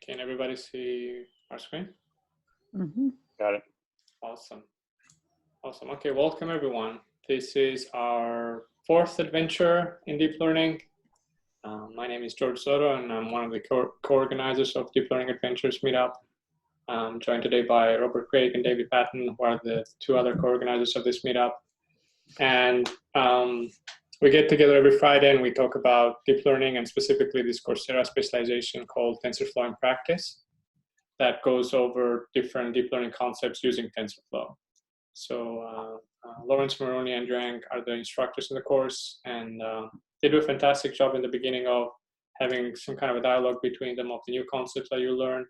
Can everybody see our screen? Mm-hmm. Got it. Awesome. Awesome. Okay, welcome everyone. This is our fourth adventure in deep learning. My name is George Soto, and I'm one of the co-organizers of Deep Learning Adventures Meetup. I'm joined today by Robert Craig and David Patton, who are the two other co-organizers of this meetup. And we get together every Friday and we talk about deep learning, and specifically this Coursera specialization called TensorFlow in Practice that goes over different deep learning concepts using TensorFlow. So Lawrence, Maroney, and Drang are the instructors in the course, and they do a fantastic job in the beginning of having some kind of a dialogue between them of the new concepts that you learn.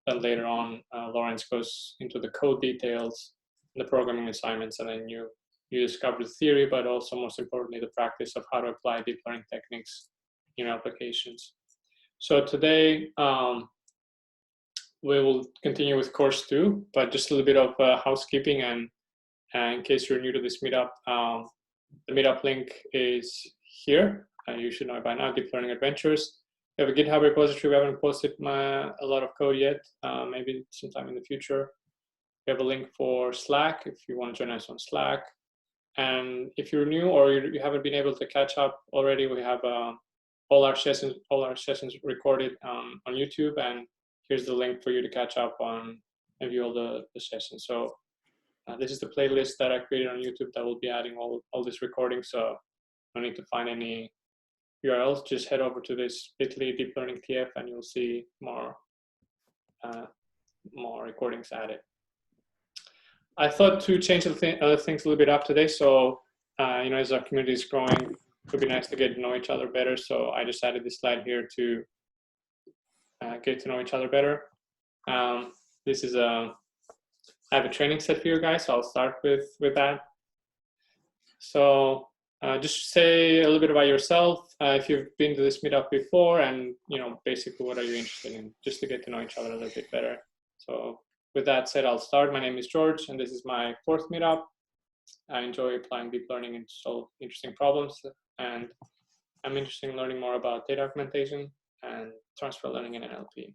Then later on, Lawrence goes into the code details, the programming assignments, and then you discover the theory, but also most importantly, the practice of how to apply deep learning techniques in your applications. So today, we will continue with course 2, but just a little bit of housekeeping, and in case you're new to this meetup, the meetup link is here. You should know it by now, Deep Learning Adventures. We have a GitHub repository. We haven't posted a lot of code yet, maybe sometime in the future. We have a link for Slack if you want to join us on Slack. And if you're new or you haven't been able to catch up already, we have all our sessions recorded on YouTube, and here's the link for you to catch up on and view all the sessions. So this is the playlist that I created on YouTube that will be adding all this recording. So no need to find any URLs. Just head over to this bit.ly Deep Learning TF, and you'll see more recordings added. I thought to change other things a little bit up today. So, as our community is growing, it would be nice to get to know each other better. So I just added this slide here to get to know each other better. This is I have a training set for you guys, so I'll start with that. So just say a little bit about yourself, if you've been to this meetup before, and basically what are you interested in, just to get to know each other a little bit better. So with that said, I'll start. My name is George, and this is my fourth meetup. I enjoy applying deep learning and solve interesting problems, and I'm interested in learning more about data augmentation and transfer learning in NLP.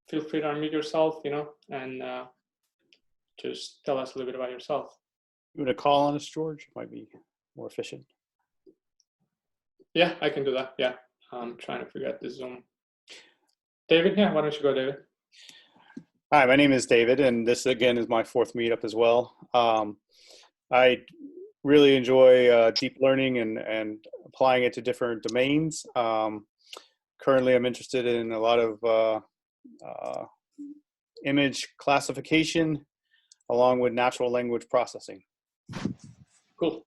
Feel free to unmute yourself, and just tell us a little bit about yourself. You want to call on us, George? It might be more efficient. Yeah, I can do that. Yeah, I'm trying to figure out the Zoom. David, yeah, why don't you go, David? Hi, my name is David, and this again is my fourth meetup as well. I really enjoy deep learning and applying it to different domains. Currently, I'm interested in a lot of image classification along with natural language processing. Cool.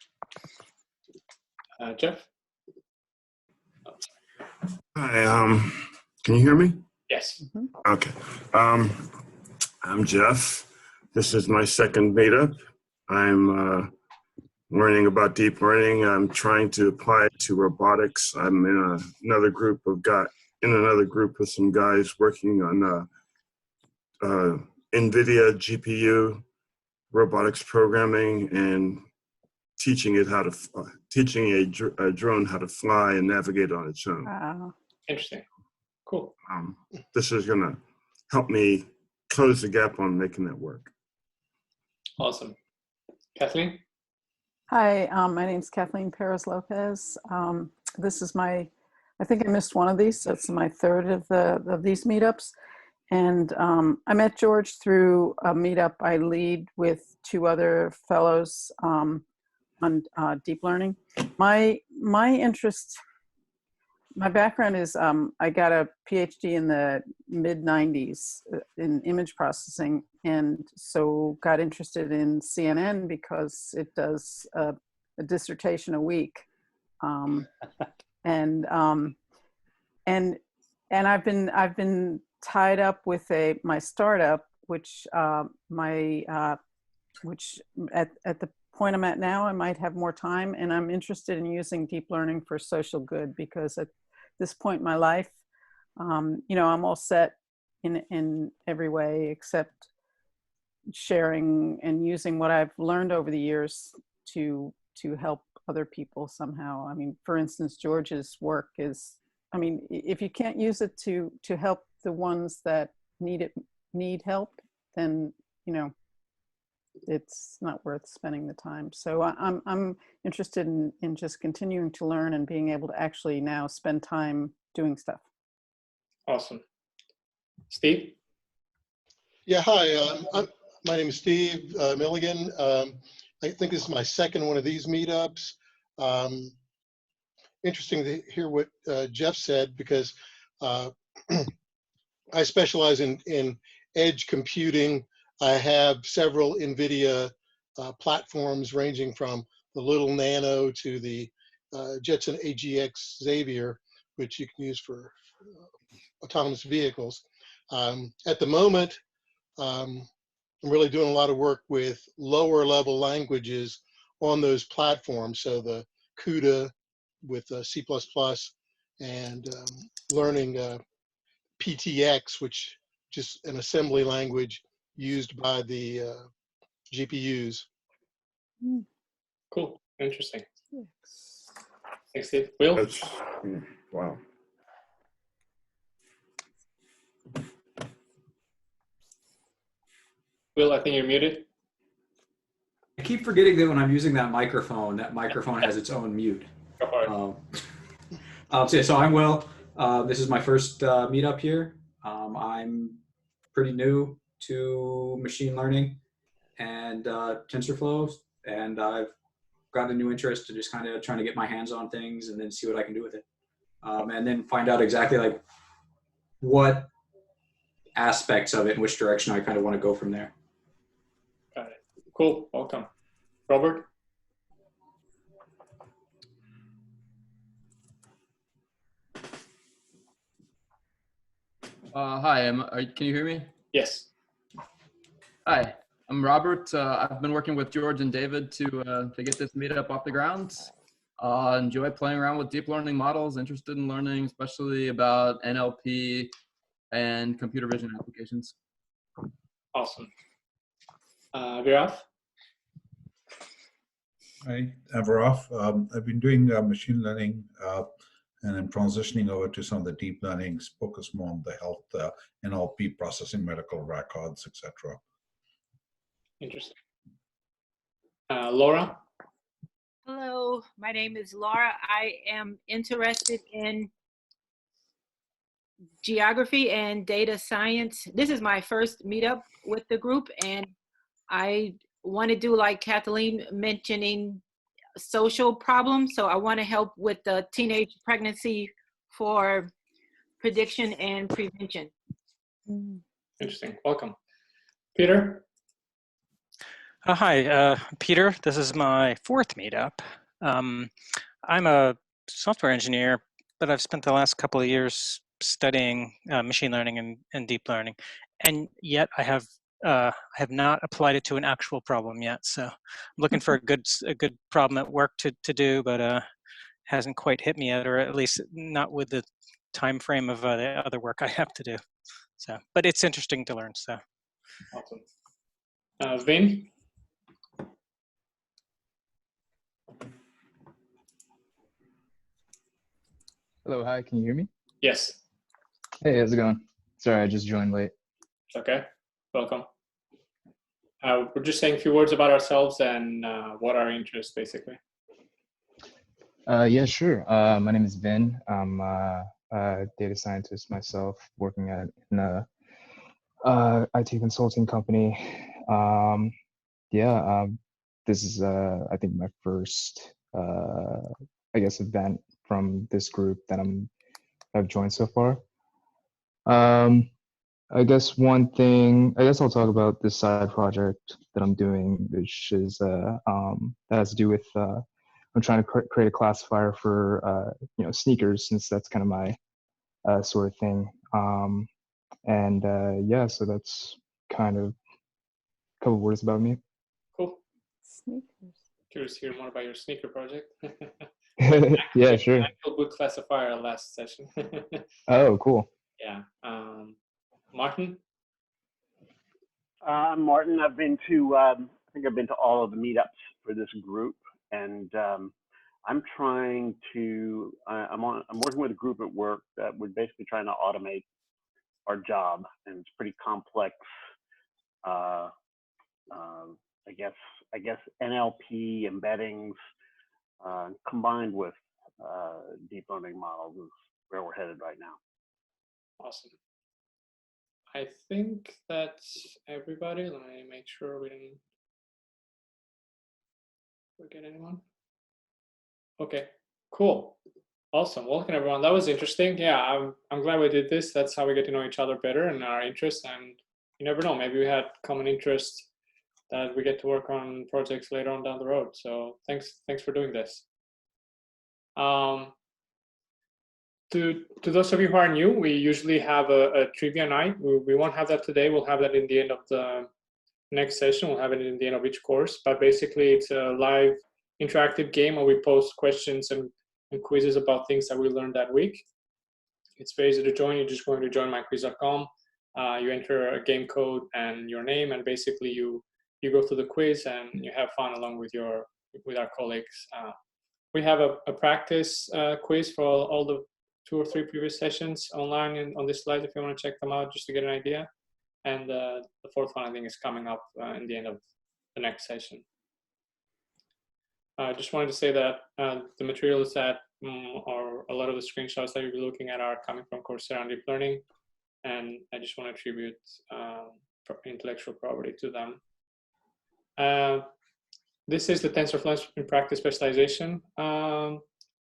Jeff? Hi, can you hear me? Yes. Mm-hmm. Okay. I'm Jeff. This is my second meetup. I'm learning about deep learning. I'm trying to apply it to robotics. I'm in another group with some guys working on NVIDIA GPU robotics programming and teaching a drone how to fly and navigate on its own. Wow. Interesting. Cool. This is going to help me close the gap on making that work. Awesome. Kathleen? Hi, my name is Kathleen Parris Lopez. This is I think I missed one of these. So it's my third of these meetups. And I met George through a meetup I lead with two other fellows on deep learning. My background is I got a PhD in the mid-90s in image processing, and so got interested in CNN because it does a dissertation a week, and I've been tied up with my startup, which which at the point I'm at now, I might have more time, and I'm interested in using deep learning for social good, because at this point in my life, I'm all set in every way except sharing and using what I've learned over the years to help other people somehow. I mean, for instance, George's work is I mean, if you can't use it to help the ones that need help, then, you know, it's not worth spending the time. So I'm interested in just continuing to learn and being able to actually now spend time doing stuff. Awesome. Steve? Yeah, hi. My name is Steve Milligan. I think this is my second one of these meetups. Interesting to hear what Jeff said, because I specialize in edge computing. I have several NVIDIA platforms ranging from the little Nano to the Jetson AGX Xavier, which you can use for autonomous vehicles. At the moment, I'm really doing a lot of work with lower level languages on those platforms. So the CUDA with C++ and learning PTX, which is an assembly language used by the GPUs. Cool. Interesting. Thanks, Steve. Will? That's, wow. Will, I think you're muted. I keep forgetting that when I'm using that microphone has its own mute. Go for it. So I'm Will. This is my first meetup here. I'm pretty new to machine learning and TensorFlow, and I've got a new interest to just kind of trying to get my hands on things and then see what I can do with it. And then find out exactly like what aspects of it and which direction I kind of want to go from there. Got it. Cool. Welcome. Robert? Hi, can you hear me? Yes. Hi, I'm Robert. I've been working with George and David to get this meetup off the ground. Enjoy playing around with deep learning models, interested in learning, especially about NLP and computer vision applications. Awesome. Viraf? Hi, I'm Varaf. I've been doing machine learning and I'm transitioning over to some of the deep learnings, focus more on the health, NLP, processing medical records, etc. Interesting. Laura? Hello, my name is Laura. I am interested in geography and data science. This is my first meetup with the group, and I want to do, like Kathleen mentioning, social problems. So I want to help with the teenage pregnancy for prediction and prevention. Interesting. Welcome. Peter? Hi, Peter. This is my fourth meetup. I'm a software engineer, but I've spent the last couple of years studying machine learning and deep learning, and yet I have not applied it to an actual problem yet. So I'm looking for a good problem at work to do, but hasn't quite hit me yet, or at least not with the time frame of the other work I have to do. So, but it's interesting to learn. So, awesome. Vin? Hello, hi, can you hear me? Yes. Hey, how's it going? Sorry, I just joined late. Okay. Welcome. We're just saying a few words about ourselves and what our interests, basically. Yeah, sure. My name is Vin. I'm a data scientist myself, working in a IT consulting company. This is, I think, my first, I guess, event from this group that I've joined so far. I guess one thing, I guess I'll talk about this side project that I'm doing, which is that has to do with I'm trying to create a classifier for sneakers, since that's kind of my sort of thing. Yeah, so that's kind of a couple words about me. Cool. Sneakers. Curious to hear more about your sneaker project. Yeah, sure. Actual book classifier last session. Oh, cool. Yeah. Martin? I'm Martin. I've been to, I think I've been to all of the meetups for this group, and I'm trying to I'm working with a group at work that we're basically trying to automate our job, and it's pretty complex. I guess NLP embeddings combined with deep learning models is where we're headed right now. Awesome. I think that's everybody. Let me make sure we didn't forget anyone. Okay, cool. Awesome. Welcome, everyone. That was interesting. Yeah, I'm glad we did this. That's how we get to know each other better and our interests. And you never know, maybe we had common interests that we get to work on projects later on down the road. So thanks for doing this. To those of you who are new, we usually have a trivia night. We won't have that today. We'll have that in the end of the next session. We'll have it in the end of each course. But basically, it's a live interactive game where we post questions and quizzes about things that we learned that week. It's very easy to join. You're just going to joinmyquiz.com. You enter a game code and your name, and basically you go through the quiz and you have fun along with our colleagues. We have a practice quiz for all the 2 or 3 previous sessions online and on this slide if you want to check them out just to get an idea. And the 4th one I think is coming up in the end of the next session. I just wanted to say that the materials that or a lot of the screenshots that you'll be looking at are coming from Coursera and Deep Learning, and I just want to attribute intellectual property to them. This is the TensorFlow in Practice Specialization. We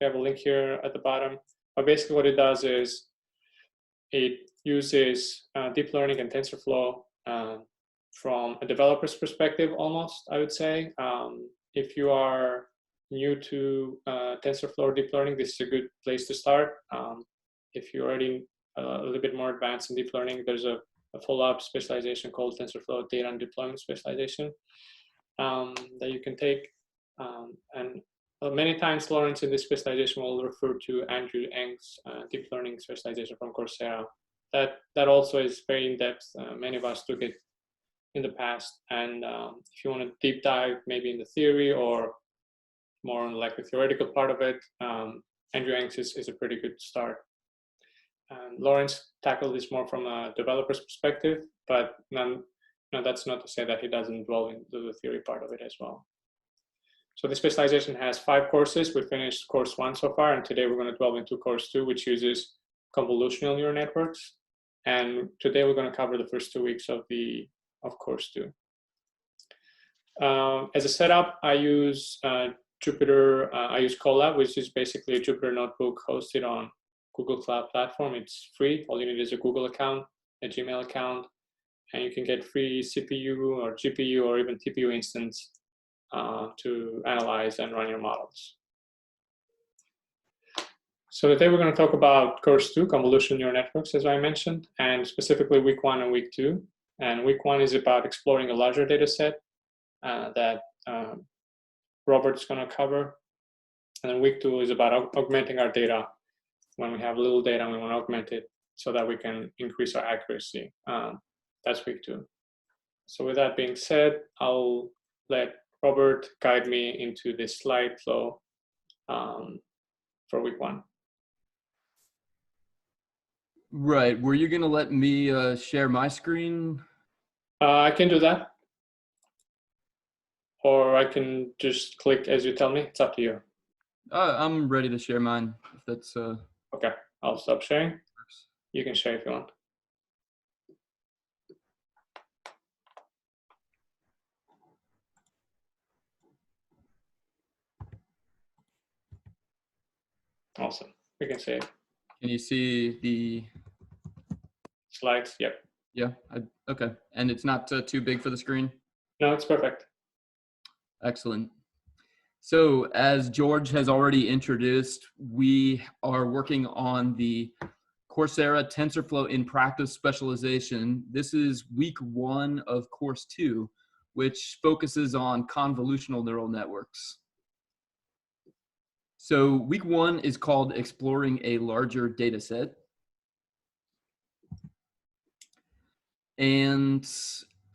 have a link here at the bottom. But basically what it does is it uses deep learning and TensorFlow from a developer's perspective almost, I would say. If you are new to TensorFlow or deep learning, this is a good place to start. If you're already a little bit more advanced in deep learning, there's a follow-up specialization called TensorFlow Data and Deployment Specialization that you can take. And many times Lawrence in this specialization will refer to Andrew Ng's deep learning specialization from Coursera. That also is very in-depth. Many of us took it in the past. And if you want to deep dive maybe in the theory or more on like the theoretical part of it, Andrew Ng's is a pretty good start. Lawrence tackled this more from a developer's perspective, but that's not to say that he doesn't delve into the theory part of it as well. So this specialization has 5 courses. We finished course 1 so far, and today we're going to delve into course 2, which uses convolutional neural networks. And today we're going to cover the first 2 weeks of course 2. As a setup, I use Jupyter. I use Colab, which is basically a Jupyter notebook hosted on Google Cloud Platform. It's free. All you need is a Google account, a Gmail account, and you can get free CPU or GPU or even TPU instance to analyze and run your models. So today we're going to talk about course 2, convolutional neural networks, as I mentioned, and specifically week 1 and week 2. And week 1 is about exploring a larger data set that Robert's going to cover. And then week 2 is about augmenting our data. When we have little data, we want to augment it so that we can increase our accuracy. That's week 2. So with that being said, I'll let Robert guide me into this slide flow for week 1. Right. Were you going to let me share my screen? I can do that. Or I can just click as you tell me. It's up to you. I'm ready to share mine. If that's Okay. I'll stop sharing. You can share if you want. Awesome. We can save. Can you see the slides? Yep. Yeah. Okay. And it's not too big for the screen? No, it's perfect. Excellent. So as George has already introduced, we are working on the Coursera TensorFlow in Practice Specialization. This is week 1 of course 2, which focuses on convolutional neural networks. So week 1 is called Exploring a Larger Dataset. And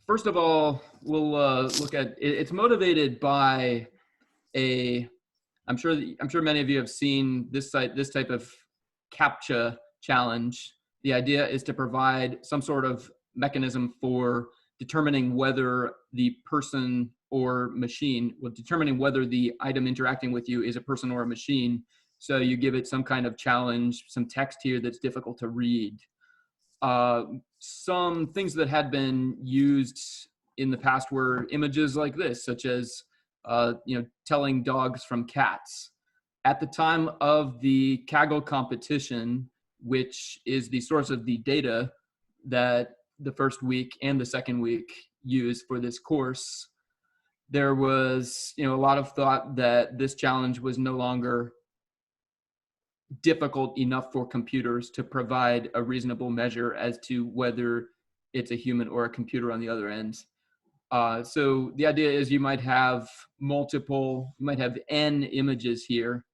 first of all, we'll look at, it's motivated by a I'm sure many of you have seen this type of CAPTCHA challenge. The idea is to provide some sort of mechanism for determining whether the person or machine, determining whether the item interacting with you is a person or a machine. So you give it some kind of challenge, some text here that's difficult to read. Some things that had been used in the past were images like this, such as telling dogs from cats. At the time of the Kaggle competition, which is the source of the data that the first week and the second week used for this course, there was a lot of thought that this challenge was no longer difficult enough for computers to provide a reasonable measure as to whether it's a human or a computer on the other end. So the idea is you might have n images here,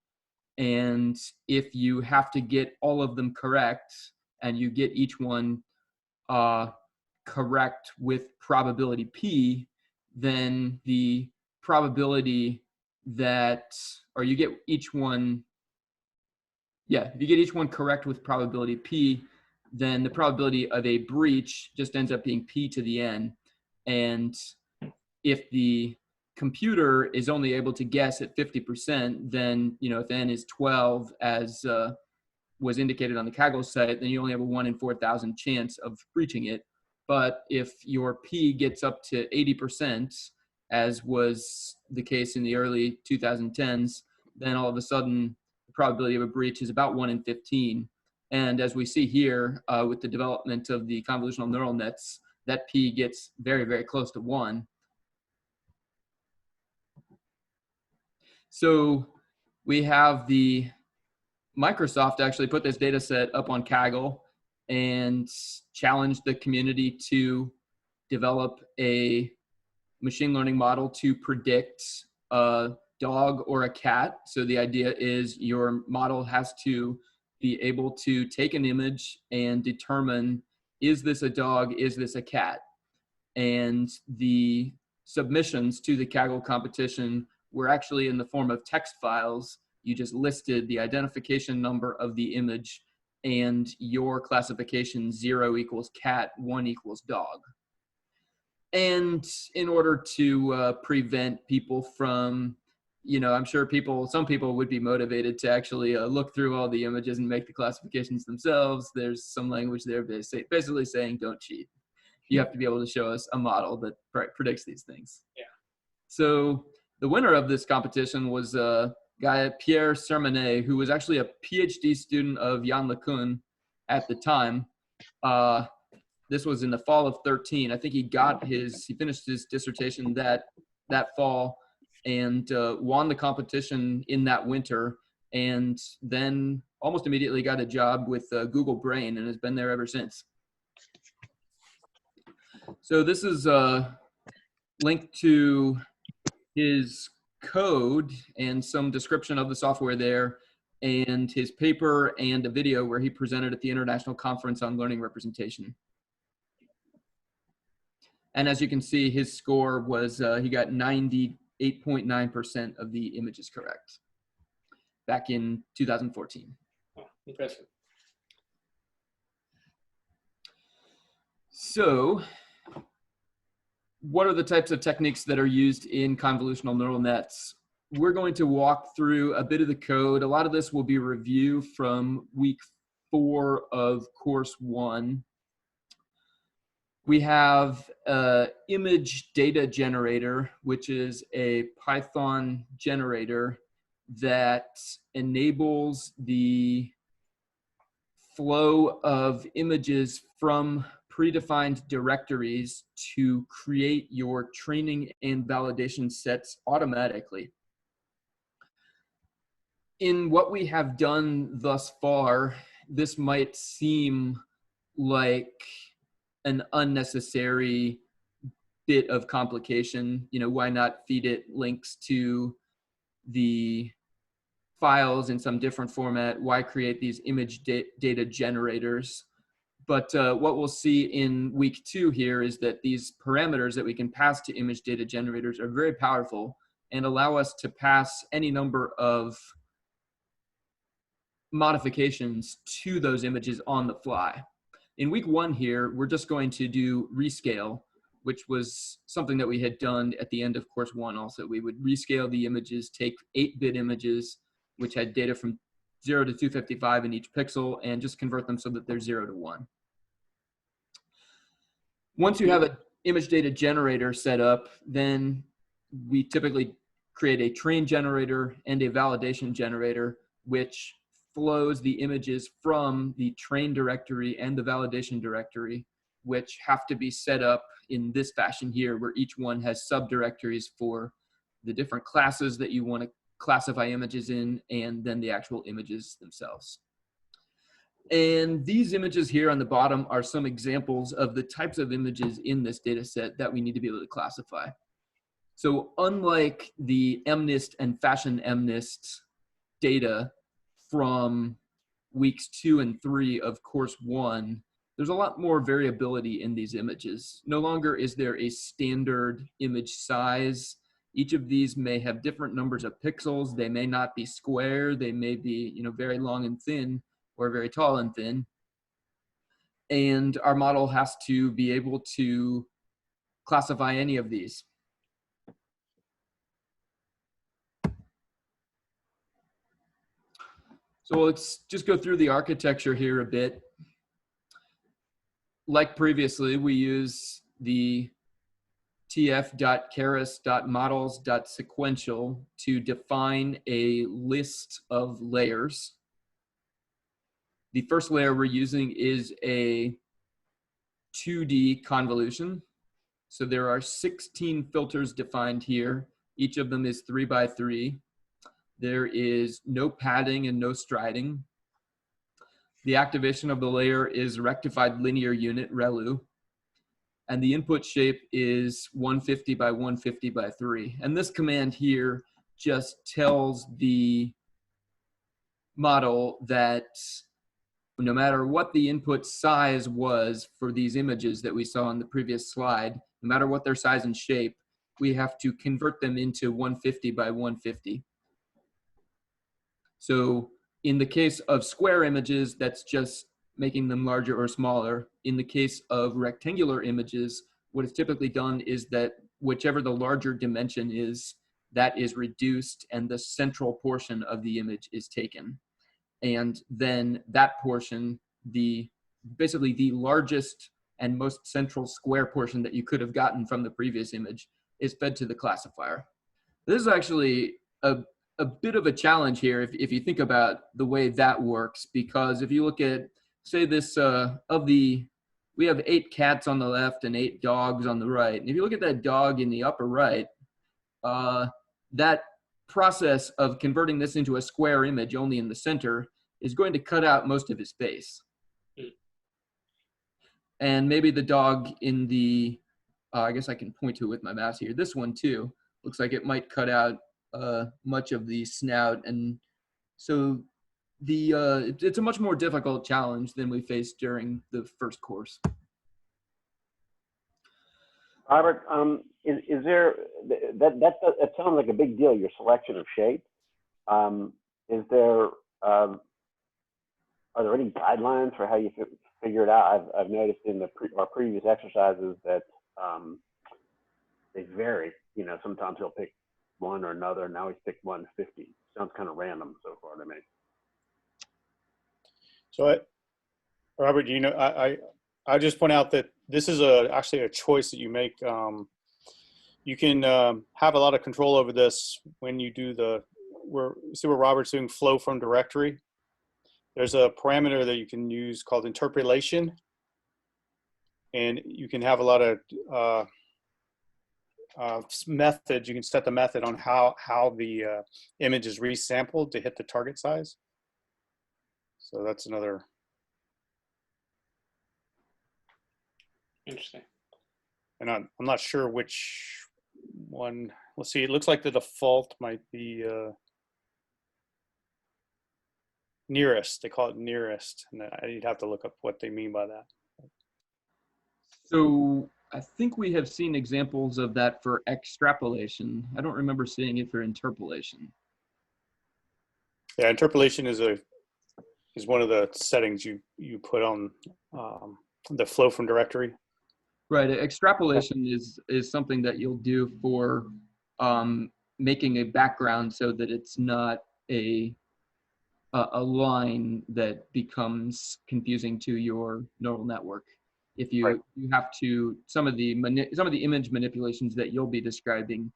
and if you have to get all of them correct and you get each one correct with probability p, then the probability that, or you get each one, if you get each one correct with probability p, then the probability of a breach just ends up being p to the n. And if the computer is only able to guess at 50%, then, if n is 12, as was indicated on the Kaggle site, then you only have a 1 in 4,000 chance of breaching it. But if your p gets up to 80%, as was the case in the early 2010s, then all of a sudden the probability of a breach is about 1 in 15. And as we see here with the development of the convolutional neural nets, that p gets very, very close to 1. So we have Microsoft actually put this data set up on Kaggle and challenged the community to develop a machine learning model to predict a dog or a cat. So the idea is your model has to be able to take an image and determine, is this a dog, is this a cat? And the submissions to the Kaggle competition were actually in the form of text files. You just listed the identification number of the image and your classification: 0 equals cat, 1 equals dog. And in order to prevent people from, I'm sure some people would be motivated to actually look through all the images and make the classifications themselves. There's some language there basically saying don't cheat. You have to be able to show us a model that predicts these things. Yeah. So the winner of this competition was a guy, Pierre Sermonet, who was actually a PhD student of Jan LeCun at the time. This was in the fall of 13. I think he finished his dissertation that fall and won the competition in that winter, and then almost immediately got a job with Google Brain and has been there ever since. So this is linked to his code and some description of the software there, and his paper and a video where he presented at the International Conference on Learning Representation. And as you can see, his score was, he got 98.9% of the images correct back in 2014. Oh, impressive. So what are the types of techniques that are used in convolutional neural nets? We're going to walk through a bit of the code. A lot of this will be review from week 4 of course 1. We have an image data generator, which is a Python generator that enables the flow of images from predefined directories to create your training and validation sets automatically. In what we have done thus far, this might seem like an unnecessary bit of complication. Why not feed it links to the files in some different format? Why create these image data generators? But what we'll see in week 2 here is that these parameters that we can pass to image data generators are very powerful, and allow us to pass any number of modifications to those images on the fly. In week 1 here, we're just going to do rescale, which was something that we had done at the end of course 1 also. We would rescale the images, take 8-bit images, which had data from 0 to 255 in each pixel, and just convert them so that they're 0 to 1. Once you have an image data generator set up, then we typically create a train generator and a validation generator, which flows the images from the train directory and the validation directory, which have to be set up in this fashion here, where each one has subdirectories for the different classes that you want to classify images in, and then the actual images themselves. And these images here on the bottom are some examples of the types of images in this data set that we need to be able to classify. So unlike the MNIST and Fashion MNIST data from weeks 2 and 3 of course 1, there's a lot more variability in these images. No longer is there a standard image size. Each of these may have different numbers of pixels. They may not be square. They may be, very long and thin or very tall and thin. And our model has to be able to classify any of these. So let's just go through the architecture here a bit. Like previously, we use the tf.keras.models.sequential to define a list of layers. The first layer we're using is a 2D convolution. So there are 16 filters defined here. Each of them is 3 by 3. There is no padding and no striding. The activation of the layer is rectified linear unit, ReLU. And the input shape is 150 by 150 by 3. And this command here just tells the model that no matter what the input size was for these images that we saw on the previous slide, no matter what their size and shape, we have to convert them into 150 by 150. So in the case of square images, that's just making them larger or smaller. In the case of rectangular images, what is typically done is that whichever the larger dimension is, that is reduced and the central portion of the image is taken. And then that portion, basically the largest and most central square portion that you could have gotten from the previous image, is fed to the classifier. This is actually a bit of a challenge here if you think about the way that works, because if you look at, say this, we have 8 cats on the left and 8 dogs on the right. And if you look at that dog in the upper right, that process of converting this into a square image only in the center is going to cut out most of his face. And maybe the dog in the, I guess I can point to it with my mouse here, this one too, looks like it might cut out much of the snout. And so it's a much more difficult challenge than we faced during the first course. Robert, is there, that sounds like a big deal, your selection of shape. Is there, are there any guidelines for how you figure it out? I've noticed in our previous exercises that they vary. Sometimes he'll pick one or another. Now he's picked 150. Sounds kind of random so far to me. So, Robert, I just point out that this is actually a choice that you make. You can have a lot of control over this when you do see where Robert's doing flow from directory. There's a parameter that you can use called interpolation, and you can have a lot of methods. You can set the method on how the image is resampled to hit the target size. So that's another. Interesting. And I'm not sure which one. Let's see. It looks like the default might be nearest. They call it nearest, and you'd have to look up what they mean by that. So I think we have seen examples of that for extrapolation. I don't remember seeing it for interpolation. Yeah, interpolation is one of the settings you put on the flow from directory. Right. Extrapolation is something that you'll do for making a background so that it's not a line that becomes confusing to your neural network. If you Right. you have to, some of the image manipulations that you'll be describing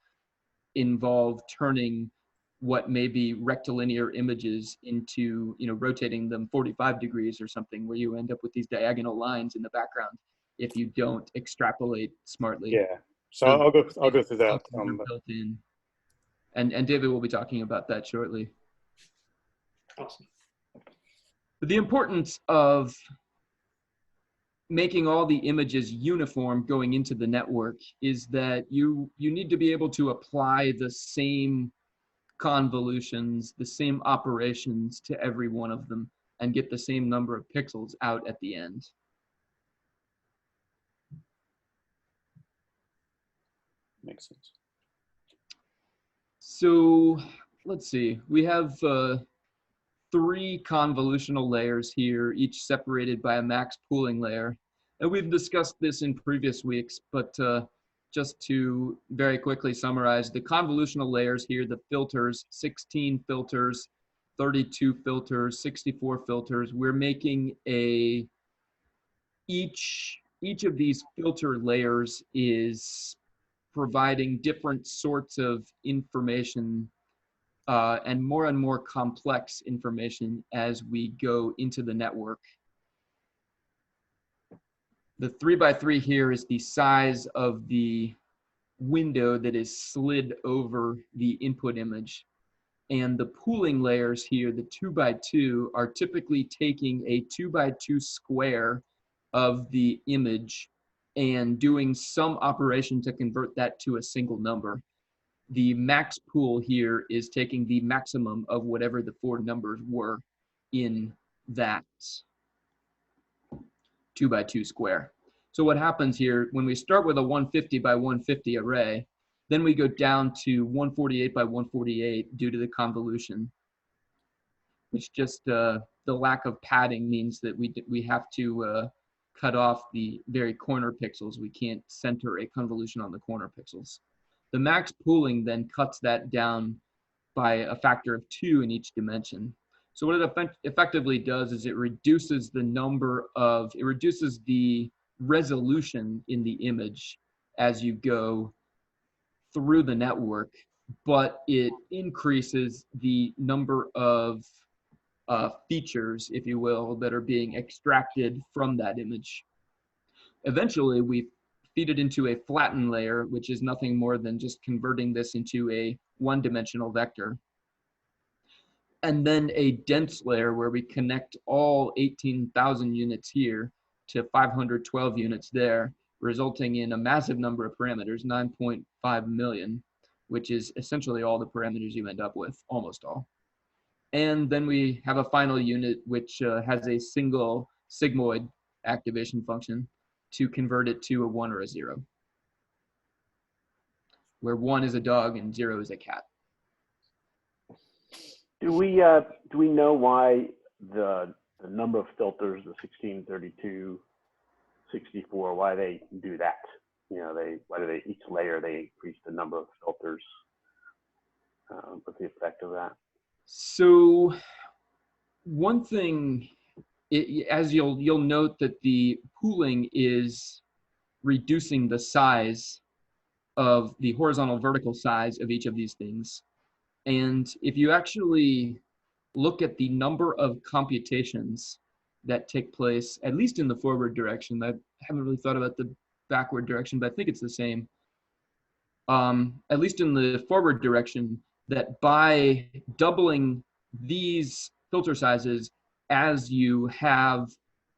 involve turning what may be rectilinear images into, rotating them 45 degrees or something, where you end up with these diagonal lines in the background if you don't extrapolate smartly. Yeah. So I'll go through that. Built in. And David will be talking about that shortly. Awesome. But the importance of making all the images uniform going into the network is that you need to be able to apply the same convolutions, the same operations to every one of them, and get the same number of pixels out at the end. Makes sense. So let's see, we have 3 convolutional layers here, each separated by a max pooling layer. And we've discussed this in previous weeks, but just to very quickly summarize, the convolutional layers here, the filters, 16 filters, 32 filters, 64 filters, we're making each of these filter layers is providing different sorts of information and more complex information as we go into the network. The 3x3 here is the size of the window that is slid over the input image. And the pooling layers here, the 2x2, are typically taking a 2x2 square of the image and doing some operation to convert that to a single number. The max pool here is taking the maximum of whatever the 4 numbers were in that 2x2 square. So what happens here, when we start with a 150 by 150 array, then we go down to 148 by 148 due to the convolution, which just the lack of padding means that we have to cut off the very corner pixels. We can't center a convolution on the corner pixels. The max pooling then cuts that down by a factor of 2 in each dimension. So what it effectively does is it reduces the resolution in the image as you go through the network, but it increases the number of features, if you will, that are being extracted from that image. Eventually, we feed it into a flattened layer, which is nothing more than just converting this into a one-dimensional vector. And then a dense layer where we connect all 18,000 units here to 512 units there, resulting in a massive number of parameters, 9.5 million, which is essentially all the parameters you end up with, almost all. And then we have a final unit which has a single sigmoid activation function to convert it to a 1 or a 0, where 1 is a dog and 0 is a cat. Do we know why the number of filters, the 16, 32, 64, why they do that? Why do they, each layer they increase the number of filters? What's the effect of that? So one thing, as you'll note that the pooling is reducing the size of the horizontal vertical size of each of these things. And if you actually look at the number of computations that take place, at least in the forward direction, I haven't really thought about the backward direction, but I think it's the same. At least in the forward direction, that by doubling these filter sizes as you have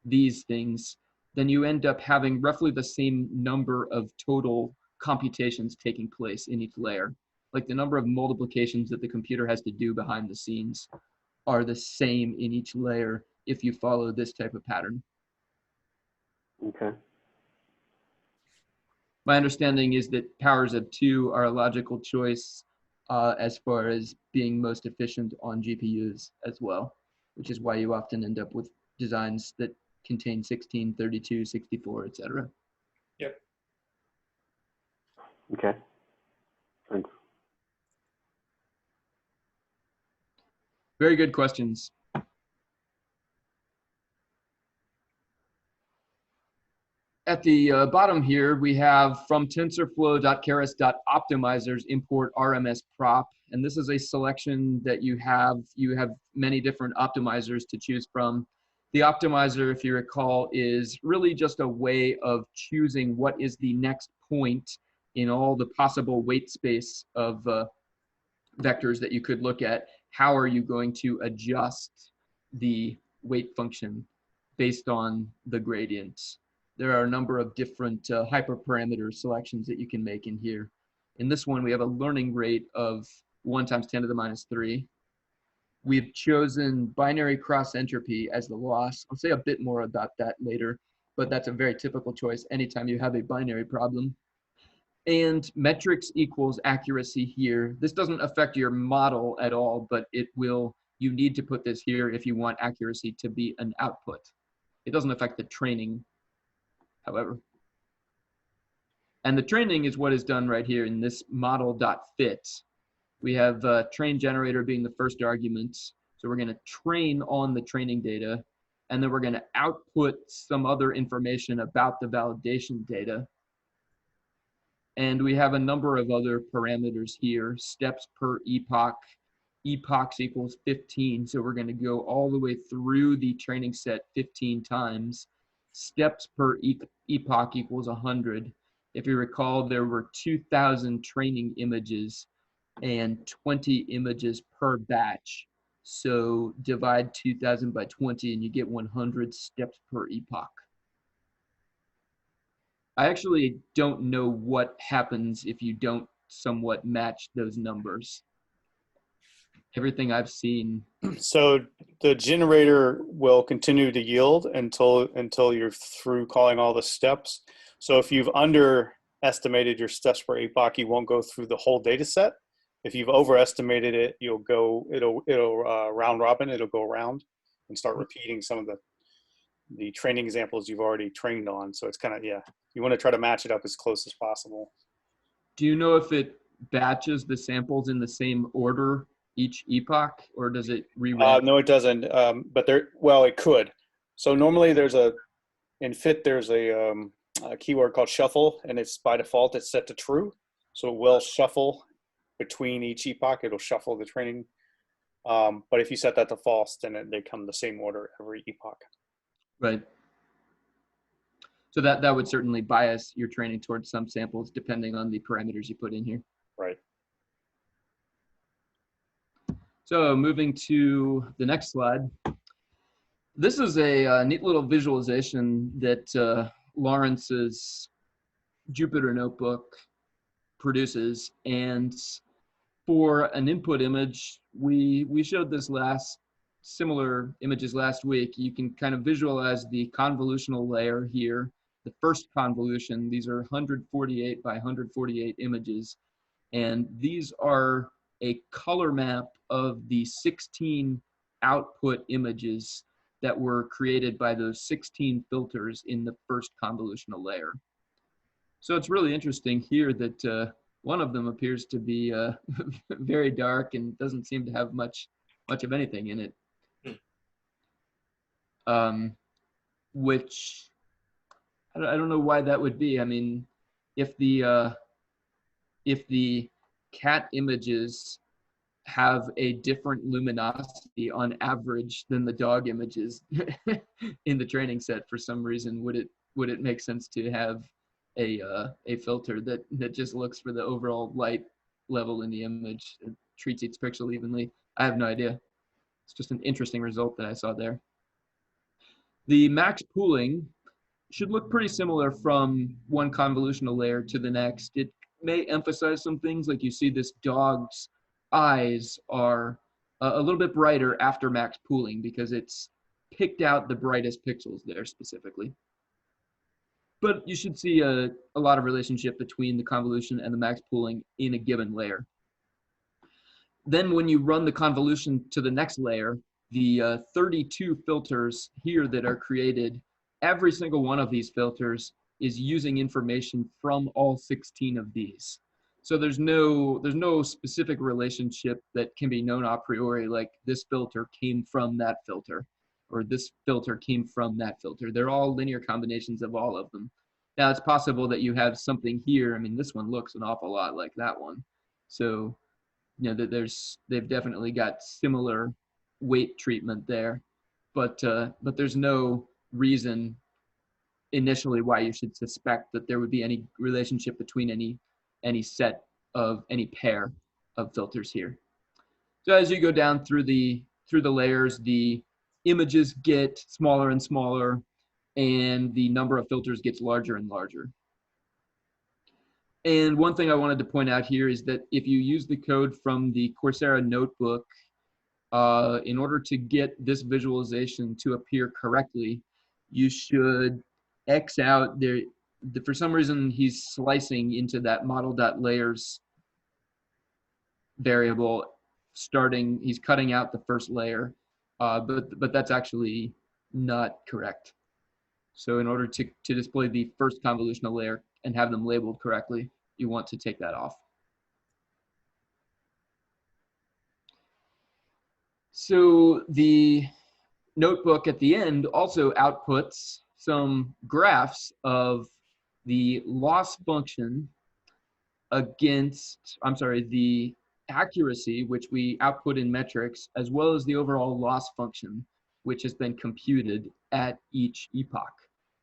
these things, then you end up having roughly the same number of total computations taking place in each layer. Like the number of multiplications that the computer has to do behind the scenes are the same in each layer if you follow this type of pattern. Okay. My understanding is that powers of 2 are a logical choice as far as being most efficient on GPUs as well, which is why you often end up with designs that contain 16, 32, 64, etc. Yep. Okay. Thanks. Very good questions. At the bottom here, we have from tensorflow.keras.optimizers import RMS prop. And this is a selection that you have many different optimizers to choose from. The optimizer, if you recall, is really just a way of choosing what is the next point in all the possible weight space of vectors that you could look at. How are you going to adjust the weight function based on the gradients? There are a number of different hyperparameter selections that you can make in here. In this one, we have a learning rate of 1 times 10 to the minus 3. We've chosen binary cross-entropy as the loss. I'll say a bit more about that later, but that's a very typical choice anytime you have a binary problem. And metrics equals accuracy here. This doesn't affect your model at all, but it will, you need to put this here if you want accuracy to be an output. It doesn't affect the training, however. And the training is what is done right here in this model.fit. We have train generator being the first argument. So we're going to train on the training data, and then we're going to output some other information about the validation data. And we have a number of other parameters here, steps per epoch. Epochs equals 15. So we're going to go all the way through the training set 15 times. Steps per epoch equals 100. If you recall, there were 2,000 training images and 20 images per batch. So divide 2,000 by 20 and you get 100 steps per epoch. I actually don't know what happens if you don't somewhat match those numbers. Everything I've seen. So the generator will continue to yield until you're through calling all the steps. So if you've underestimated your steps per epoch, you won't go through the whole data set. If you've overestimated it, it'll round robin, it'll go around and start repeating some of the training examples you've already trained on. So it's kind of, yeah, you want to try to match it up as close as possible. Do you know if it batches the samples in the same order each epoch, or does it re-rank? No, it doesn't. But it could. So normally in fit, there's a keyword called shuffle, and it's by default, it's set to true. So it will shuffle between each epoch. It'll shuffle the training. But if you set that to false, then they come the same order every epoch. Right. So that would certainly bias your training towards some samples depending on the parameters you put in here. Right. So moving to the next slide. This is a neat little visualization that Lawrence's Jupyter Notebook produces. And for an input image, we showed this similar images last week. You can kind of visualize the convolutional layer here. The first convolution, these are 148 by 148 images. And these are a color map of the 16 output images that were created by those 16 filters in the first convolutional layer. So it's really interesting here that one of them appears to be very dark and doesn't seem to have much of anything in it. Which I don't know why that would be. I mean, if the cat images have a different luminosity on average than the dog images in the training set, for some reason, would it make sense to have a filter that just looks for the overall light level in the image and treats each pixel evenly? I have no idea. It's just an interesting result that I saw there. The max pooling should look pretty similar from one convolutional layer to the next. It may emphasize some things, like you see this dog's eyes are a little bit brighter after max pooling because it's picked out the brightest pixels there specifically. but you should see a lot of relationship between the convolution and the max pooling in a given layer. Then when you run the convolution to the next layer, the 32 filters here that are created, every single one of these filters is using information from all 16 of these. So there's no specific relationship that can be known a priori, like this filter came from that filter, or this filter came from that filter. They're all linear combinations of all of them. Now it's possible that you have something here. I mean, this one looks an awful lot like that one. So, you know, they've definitely got similar weight treatment there, but there's no reason initially why you should suspect that there would be any relationship between any set of any pair of filters here. So as you go down through the layers, the images get smaller and smaller, and the number of filters gets larger and larger. And one thing I wanted to point out here is that if you use the code from the Coursera notebook, in order to get this visualization to appear correctly, you should X out there. For some reason, he's slicing into that model.layers variable starting, he's cutting out the first layer, but that's actually not correct. So in order to display the first convolutional layer and have them labeled correctly, you want to take that off. So the notebook at the end also outputs some graphs of the loss function against, the accuracy, which we output in metrics, as well as the overall loss function, which has been computed at each epoch.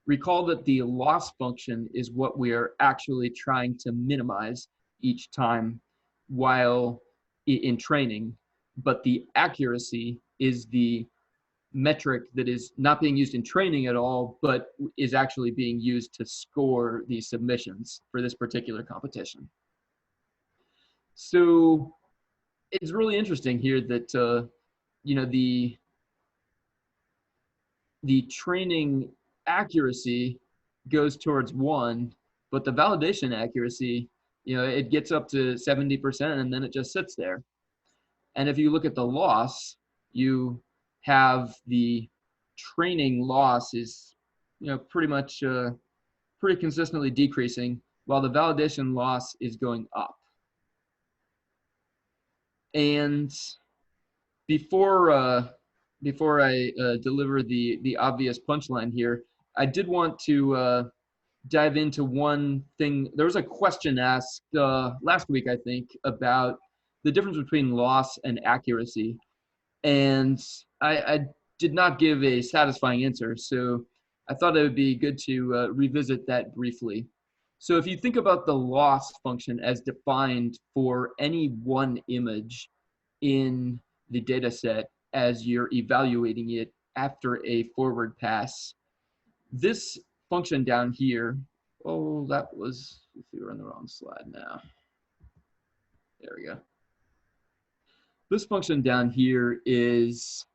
Recall that the loss function is what we are actually trying to minimize each time while in training, but the accuracy is the metric that is not being used in training at all, but is actually being used to score these submissions for this particular competition. So it's really interesting here that, you know, the training accuracy goes towards 1, but the validation accuracy, you know, it gets up to 70% and then it just sits there. And if you look at the loss, you have the training loss is, you know, pretty much pretty consistently decreasing, while the validation loss is going up. And before I deliver the obvious punchline here, I did want to dive into one thing. There was a question asked last week, I think, about the difference between loss and accuracy. And I did not give a satisfying answer, so I thought it would be good to revisit that briefly. So if you think about the loss function as defined for any one image in the data set as you're evaluating it after a forward pass, this function down here, oh, that was, if we were on the wrong slide now. There we go. This function down here is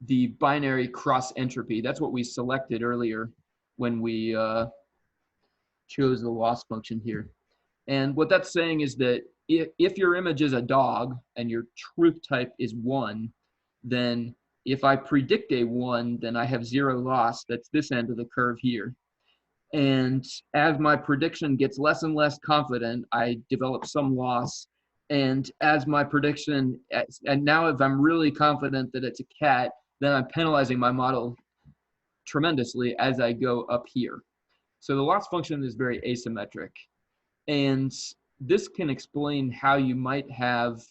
the binary cross-entropy. That's what we selected earlier when we chose the loss function here. And what that's saying is that if your image is a dog and your truth type is 1, then if I predict a 1, then I have 0 loss. That's this end of the curve here. And as my prediction gets less and less confident, I develop some loss. And as my prediction, and now if I'm really confident that it's a cat, then I'm penalizing my model tremendously as I go up here. So the loss function is very asymmetric. And this can explain how you might have,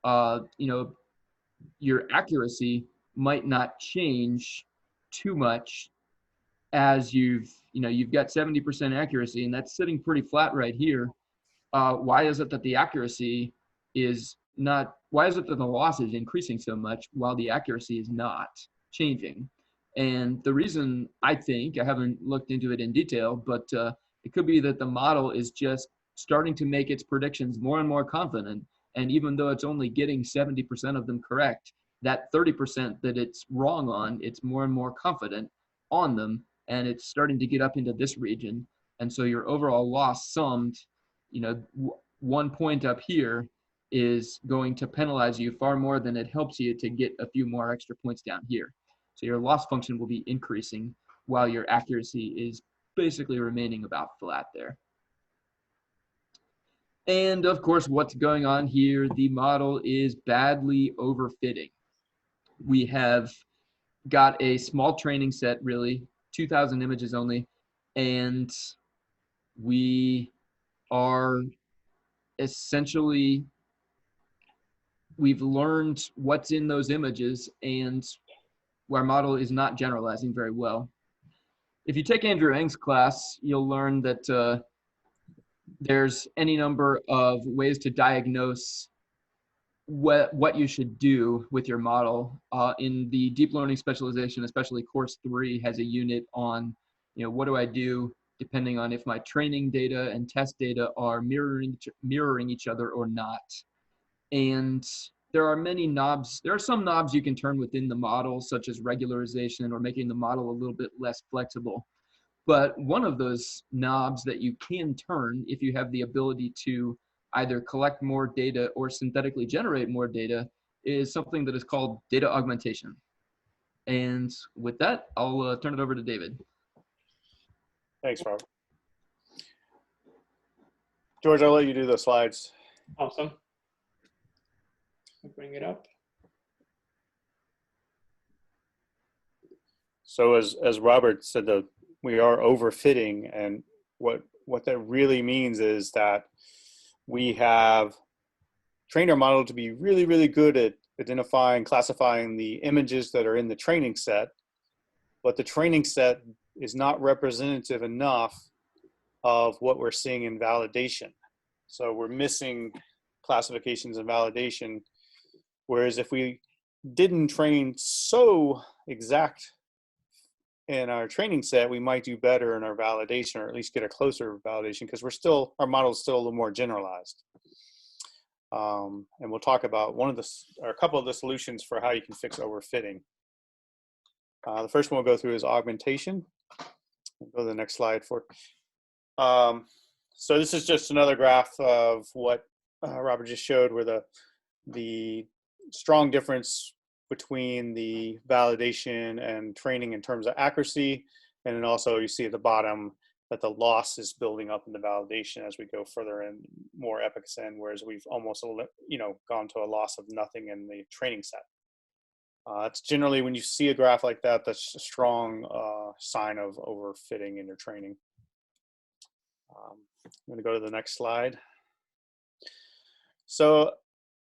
you know, your accuracy might not change too much as you've got 70% accuracy, and that's sitting pretty flat right here. Why is it that the accuracy is not, why is it that the loss is increasing so much while the accuracy is not changing? And the reason, I think, I haven't looked into it in detail, but it could be that the model is just starting to make its predictions more and more confident. And even though it's only getting 70% of them correct, that 30% that it's wrong on, it's more and more confident on them. and it's starting to get up into this region. And so your overall loss summed, 1 point up here is going to penalize you far more than it helps you to get a few more extra points down here. So your loss function will be increasing while your accuracy is basically remaining about flat there. And of course, what's going on here, the model is badly overfitting. We have got a small training set, really, 2,000 images only, and we are essentially, we've learned what's in those images, and our model is not generalizing very well. If you take Andrew Ng's class, you'll learn that there's any number of ways to diagnose what you should do with your model. In the deep learning specialization, especially course 3 has a unit on, what do I do depending on if my training data and test data are mirroring each other or not. And there are many knobs. There are some knobs you can turn within the model, such as regularization or making the model a little bit less flexible. But one of those knobs that you can turn if you have the ability to either collect more data or synthetically generate more data is something that is called data augmentation. And with that, I'll turn it over to David. Thanks, Robert. George, I'll let you do the slides. Awesome. I'll bring it up. So as Robert said, we are overfitting, and what that really means is that we have trained our model to be really, really good at identifying, classifying the images that are in the training set, but the training set is not representative enough of what we're seeing in validation. So we're missing classifications and validation, whereas if we didn't train so exact in our training set, we might do better in our validation, or at least get a closer validation, because our model is still a little more generalized. And we'll talk about a couple of the solutions for how you can fix overfitting. The first one we'll go through is augmentation. We'll go to the next slide for. So this is just another graph of what Robert just showed, where the strong difference between the validation and training in terms of accuracy, and then also you see at the bottom that the loss is building up in the validation as we go further and more epochs in, whereas we've almost gone to a loss of nothing in the training set. It's generally, when you see a graph like that, that's a strong sign of overfitting in your training. I'm going to go to the next slide. So,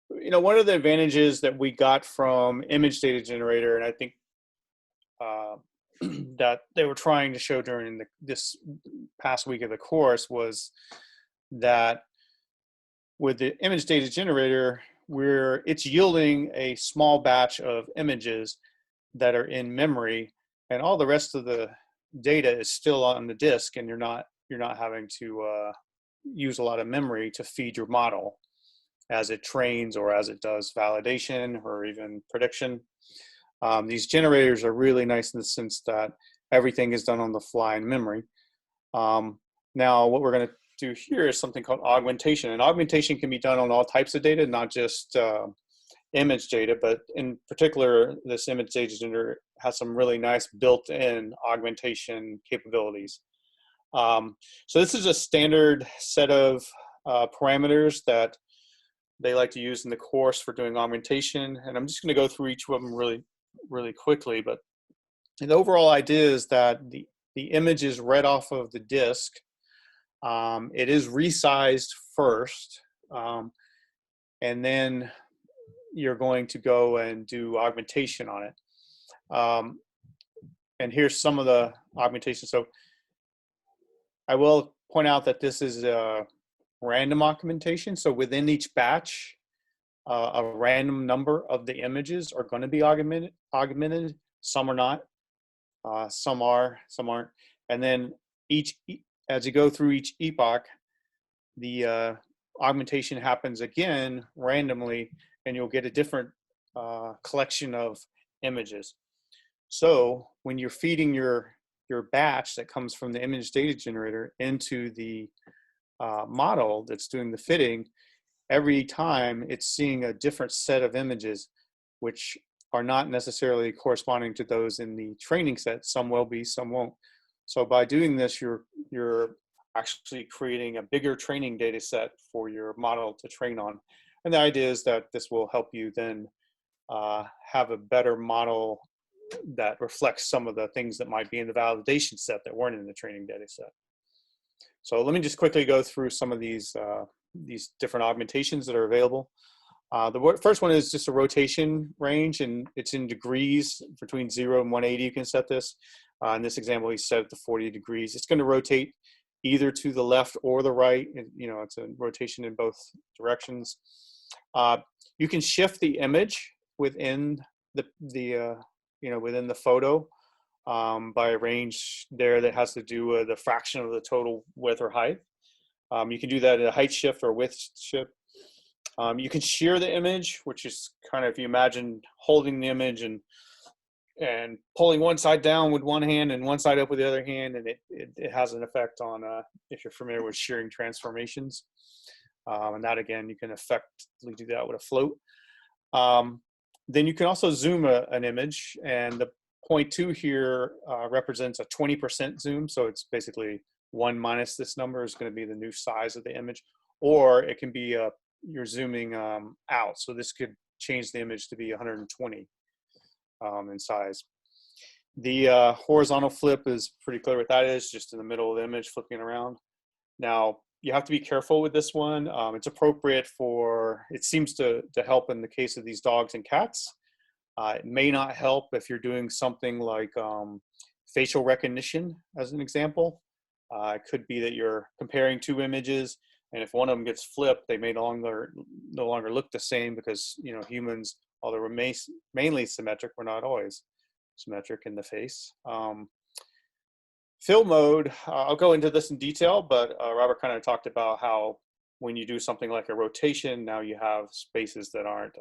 one of the advantages that we got from image data generator, and I think that they were trying to show during this past week of the course, was that with the image data generator, it's yielding a small batch of images that are in memory, and all the rest of the data is still on the disk, and you're not having to use a lot of memory to feed your model as it trains or as it does validation or even prediction. These generators are really nice in the sense that everything is done on the fly in memory. Now, what we're going to do here is something called augmentation. And augmentation can be done on all types of data, not just image data, but in particular, this image data generator has some really nice built-in augmentation capabilities. So this is a standard set of parameters that they like to use in the course for doing augmentation. And I'm just going to go through each of them really, really quickly. But the overall idea is that the image is read off of the disk. It is resized first, and then you're going to go and do augmentation on it. And here's some of the augmentation. So I will point out that this is a random augmentation. So within each batch, a random number of the images are going to be augmented. Some are not. Some are, some aren't. And then as you go through each epoch, the augmentation happens again randomly, and you'll get a different collection of images. So when you're feeding your your batch that comes from the image data generator into the model that's doing the fitting, every time it's seeing a different set of images, which are not necessarily corresponding to those in the training set. Some will be, some won't. So by doing this, you're actually creating a bigger training data set for your model to train on. And the idea is that this will help you then have a better model that reflects some of the things that might be in the validation set that weren't in the training data set. So let me just quickly go through some of these different augmentations that are available. The first one is just a rotation range, and it's in degrees between 0 and 180. You can set this. In this example, he set it to 40 degrees. It's going to rotate either to the left or the right. And, you know, it's a rotation in both directions. You can shift the image within within the photo by a range there that has to do with the fraction of the total width or height. You can do that at a height shift or width shift. You can shear the image, which is kind of, if you imagine holding the image and pulling one side down with one hand and one side up with the other hand, and it has an effect on, if you're familiar with shearing transformations. And that, again, you can effectively do that with a float. Then you can also zoom an image, and the 0.2 here represents a 20% zoom. So it's basically 1 minus this number is going to be the new size of the image, or it can be you're zooming out. So this could change the image to be 120 in size. The horizontal flip is pretty clear what that is, just in the middle of the image flipping around. Now, you have to be careful with this one. It's appropriate for, it seems to help in the case of these dogs and cats. It may not help if you're doing something like facial recognition, as an example. It could be that you're comparing two images, and if one of them gets flipped, they may no longer look the same, because, you know, humans, although we're mainly symmetric, we're not always symmetric in the face. Fill mode, I'll go into this in detail, but Robert kind of talked about how when you do something like a rotation, now you have spaces that aren't,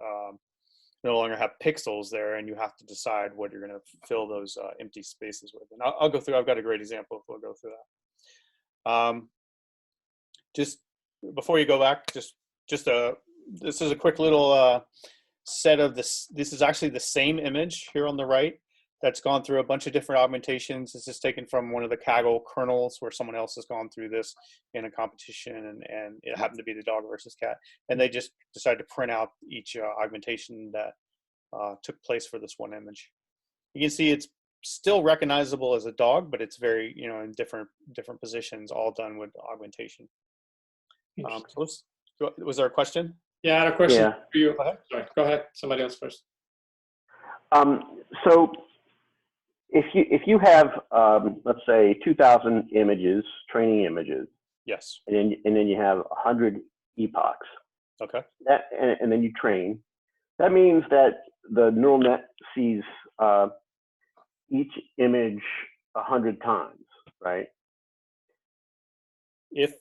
no longer have pixels there, and you have to decide what you're going to fill those empty spaces with. And I'll go through, I've got a great example, we'll go through that. Just before you go back, this is a quick little set of this. This is actually the same image here on the right that's gone through a bunch of different augmentations. This is taken from one of the Kaggle kernels where someone else has gone through this in a competition, and it happened to be the dog versus cat. And they just decided to print out each augmentation that took place for this one image. You can see it's still recognizable as a dog, but it's very, you know, in different positions, all done with augmentation. Was there a question? Yeah, I had a question Yeah. for you. Sorry, go ahead. Somebody else first. So if you have, let's say 2,000 images, training images. Yes. And then you have 100 epochs. Okay. And then you train. That means that the neural net sees each image 100 times, right? If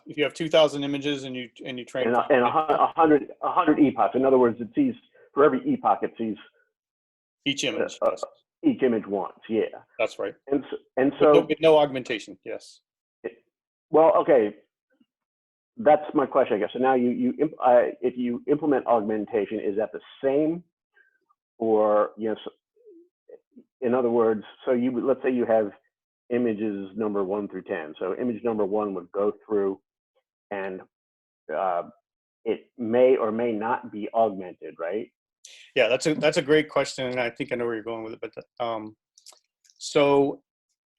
you have 2,000 images and you train and 100 epochs. In other words, it sees, for every epoch, it sees each image. Yes. Each image once. Yeah. That's right. And so with no augmentation. Yes. Well, okay. That's my question, I guess. So now if you implement augmentation, is that the same, or, yes? In other words, so let's say you have images number 1 through 10. So image number 1 would go through, and it may or may not be augmented, right? Yeah, that's a great question, and I think I know where you're going with it. But so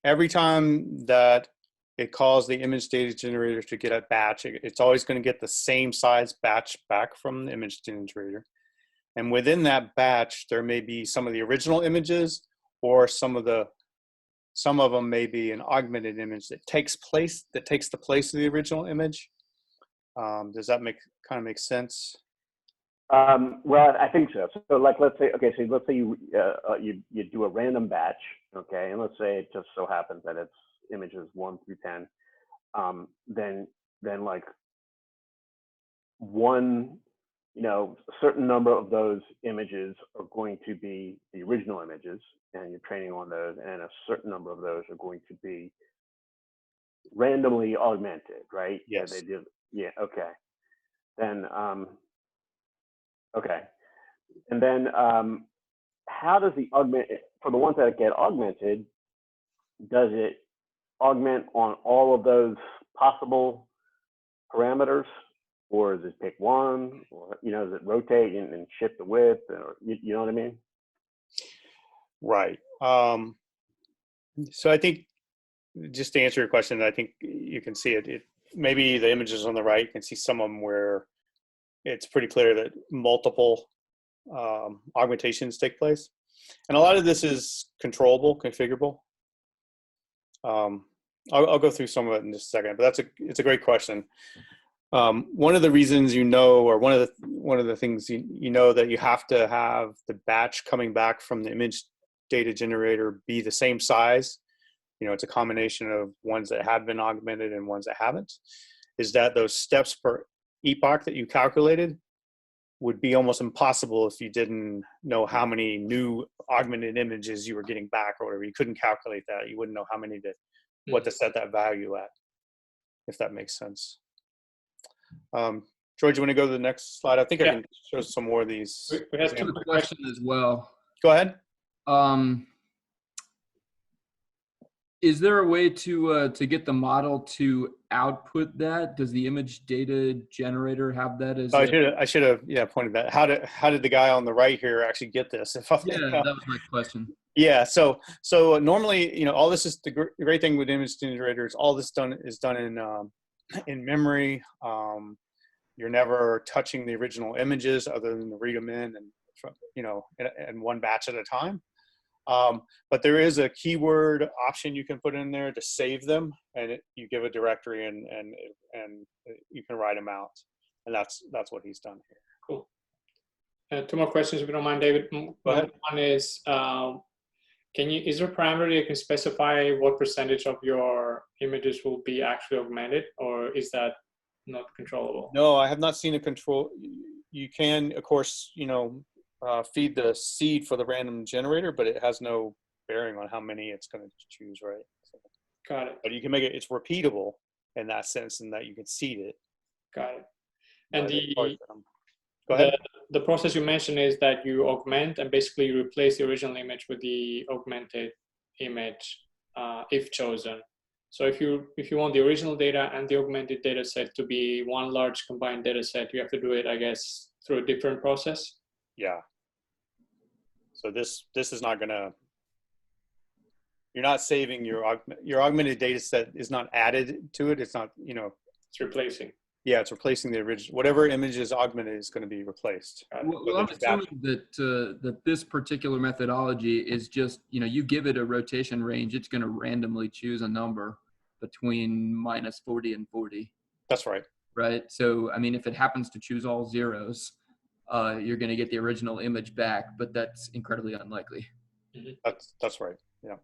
every time that it calls the image data generator to get a batch, it's always going to get the same size batch back from the image generator. And within that batch, there may be some of the original images, or some of them may be an augmented image that takes the place of the original image. Does that kind of make sense? Well, I think so. So, like, let's say you do a random batch, okay, and let's say it just so happens that it's images 1 through 10. Then like one you know, a certain number of those images are going to be the original images, and you're training on those, and a certain number of those are going to be randomly augmented, right? Yes. They do. Yeah. Okay. Then, okay. And then, how does the augment, for the ones that get augmented, does it augment on all of those possible parameters, or does it pick one, or, you know, does it rotate and shift the width, or you know what I mean? Right. So I think, just to answer your question, I think you can see it. Maybe the images on the right, you can see some of them where it's pretty clear that multiple augmentations take place. And a lot of this is controllable, configurable. I'll go through some of it in just a second, but it's a great question. One of the reasons, or one of the things you know that you have to have the batch coming back from the image data generator be the same size. You know, it's a combination of ones that have been augmented and ones that haven't. Is that those steps per epoch that you calculated would be almost impossible if you didn't know how many new augmented images you were getting back or whatever. You couldn't calculate that. You wouldn't know how many what to set that value at, if that makes sense. George, you want to go to the next slide? I think I can show some more of these. We have a question as well. Go ahead. Is there a way to get the model to output that? Does the image data generator have that as? I should have pointed that. How did the guy on the right here actually get this? That was my question. Yeah. So normally, you know, all this is the great thing with image generators. All this is done in memory. You're never touching the original images other than to read them in, and you know, in one batch at a time. But there is a keyword option you can put in there to save them, and you give a directory and you can write them out, and that's what he's done here. Cool. Two more questions, if you don't mind, David. One is, is there a parameter you can specify what percentage of your images will be actually augmented, or is that not controllable? No, I have not seen a control. You can, of course, you know, feed the seed for the random generator, but it has no bearing on how many it's going to choose, right? So, got it. But you can make it's repeatable in that sense, in that you can seed it. Got it. And go ahead. The process you mentioned is that you augment and basically you replace the original image with the augmented image if chosen. So if you want the original data and the augmented data set to be one large combined data set, you have to do it, I guess, through a different process. Yeah. So this is not gonna. You're not saving your augmented data set is not added to it. It's not, you know. It's replacing. Yeah, it's replacing the original. Whatever image is augmented is going to be replaced. Well, I'm assuming that this particular methodology is just, you know, you give it a rotation range, it's going to randomly choose a number between -40 and 40. That's right. Right. So, I mean, if it happens to choose all zeros, you're going to get the original image back, but that's incredibly unlikely. Mm-hmm. That's right. Yeah.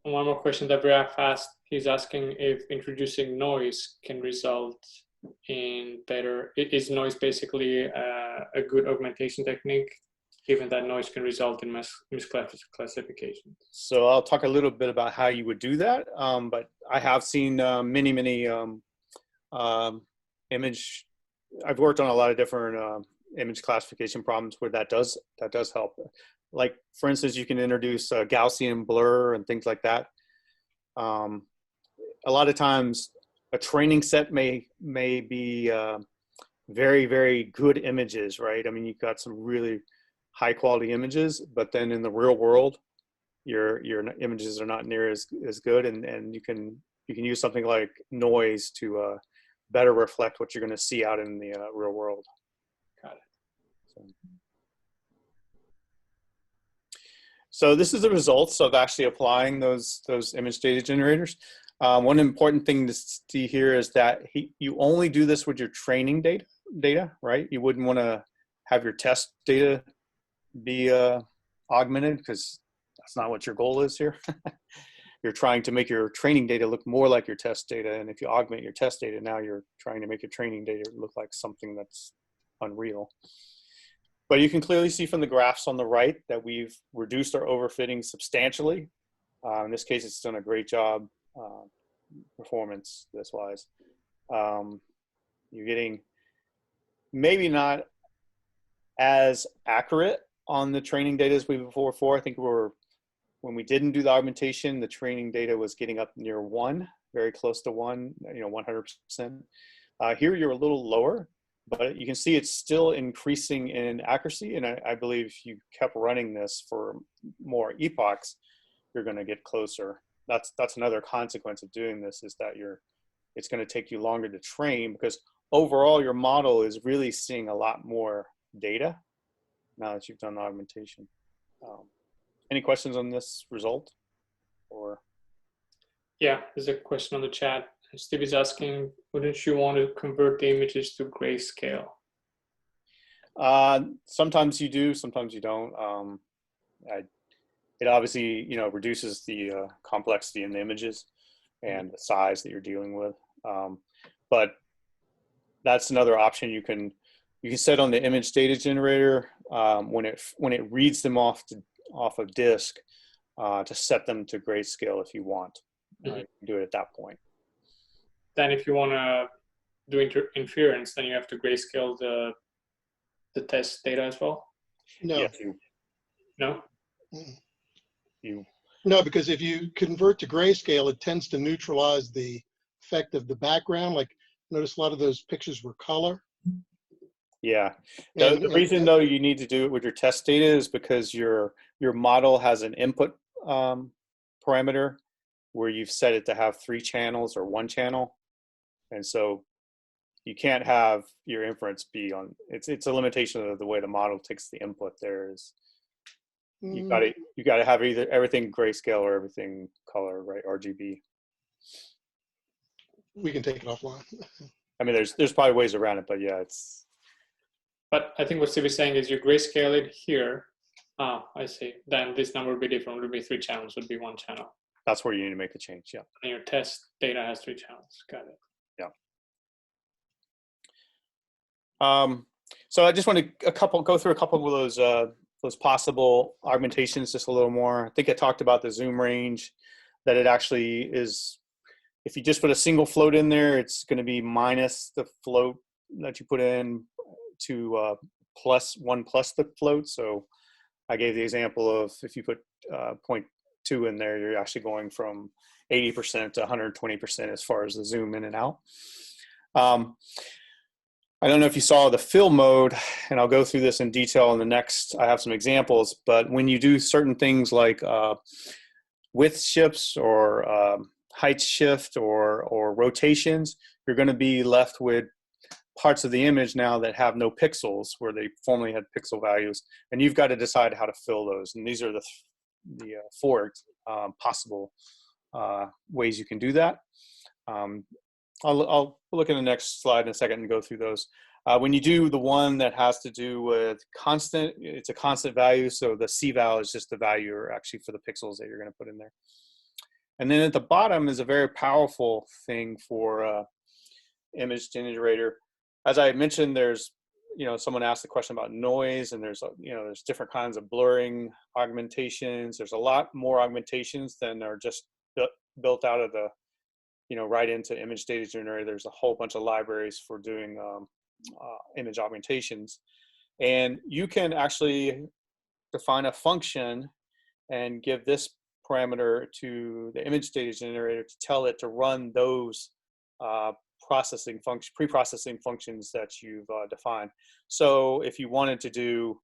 One more question that Briaf asked. He's asking if introducing noise can result in better. Is noise basically a good augmentation technique, given that noise can result in misclassification? So I'll talk a little bit about how you would do that. But I have seen many image. I've worked on a lot of different image classification problems where that does help. Like, for instance, you can introduce a Gaussian blur and things like that. A lot of times a training set may be very, very good images, right? I mean, you've got some really high quality images, but then in the real world, your images are not near as good, and you can use something like noise to better reflect what you're going to see out in the real world. Got it. So this is the results of actually applying those image data generators. One important thing to see here is that you only do this with your training data, right? You wouldn't want to have your test data be augmented, because that's not what your goal is here. You're trying to make your training data look more like your test data, and if you augment your test data, now you're trying to make your training data look like something that's unreal. But you can clearly see from the graphs on the right that we've reduced our overfitting substantially. In this case, it's done a great job performance this wise. You're getting maybe not as accurate on the training data as we were before. I think when we didn't do the augmentation, the training data was getting up near 1, very close to 1, 100%. Here you're a little lower, but you can see it's still increasing in accuracy. And I believe if you kept running this for more epochs, you're going to get closer. That's another consequence of doing this, is that it's going to take you longer to train, because overall your model is really seeing a lot more data now that you've done the augmentation. Any questions on this result? Or Yeah, there's a question on the chat. Steve is asking, wouldn't you want to convert the images to grayscale? sometimes you do, sometimes you don't. It obviously, reduces the complexity in the images and the size that you're dealing with. But that's another option you can set on the image data generator when it reads them off of disk to set them to grayscale if you want. You can do it at that point. Then if you want to do inference, then you have to grayscale the test data as well? No. Yes, No? No, because if you convert to grayscale, it tends to neutralize the effect of the background. Like, notice a lot of those pictures were color. Yeah. The reason, though, you need to do it with your test data is because your model has an input parameter where you've set it to have 3 channels or 1 channel. And so you can't have your inference be on, it's a limitation of the way the model takes the input there is. You got to have either everything grayscale or everything color, right? RGB. We can take it offline. I mean, there's probably ways around it, but yeah, it's. But I think what Steve is saying is you grayscale it here. Ah, I see. Then this number would be different. It would be 3 channels, would be 1 channel. That's where you need to make the change, yeah. And your test data has 3 channels. Got it. Yeah. So I just want to go through a couple of those possible augmentations just a little more. I think I talked about the zoom range, that it actually is, if you just put a single float in there, it's going to be minus the float that you put in to plus the float. So I gave the example of if you put 0.2 in there, you're actually going from 80% to 120% as far as the zoom in and out. I don't know if you saw the fill mode, and I'll go through this in detail in the next, I have some examples, but when you do certain things like width shifts or height shift or rotations, you're going to be left with parts of the image now that have no pixels where they formerly had pixel values, and you've got to decide how to fill those. And these are the 4 possible ways you can do that. I'll look at the next slide in a second and go through those. When you do the one that has to do with constant, it's a constant value. So the C-val is just the value actually for the pixels that you're going to put in there. And then at the bottom is a very powerful thing for image generator. As I mentioned, there's, someone asked the question about noise, and there's different kinds of blurring augmentations. There's a lot more augmentations than are just built out of the, right into image data generator. There's a whole bunch of libraries for doing image augmentations. And you can actually define a function and give this parameter to the image data generator to tell it to run those pre-processing functions that you've defined. So if you wanted to do,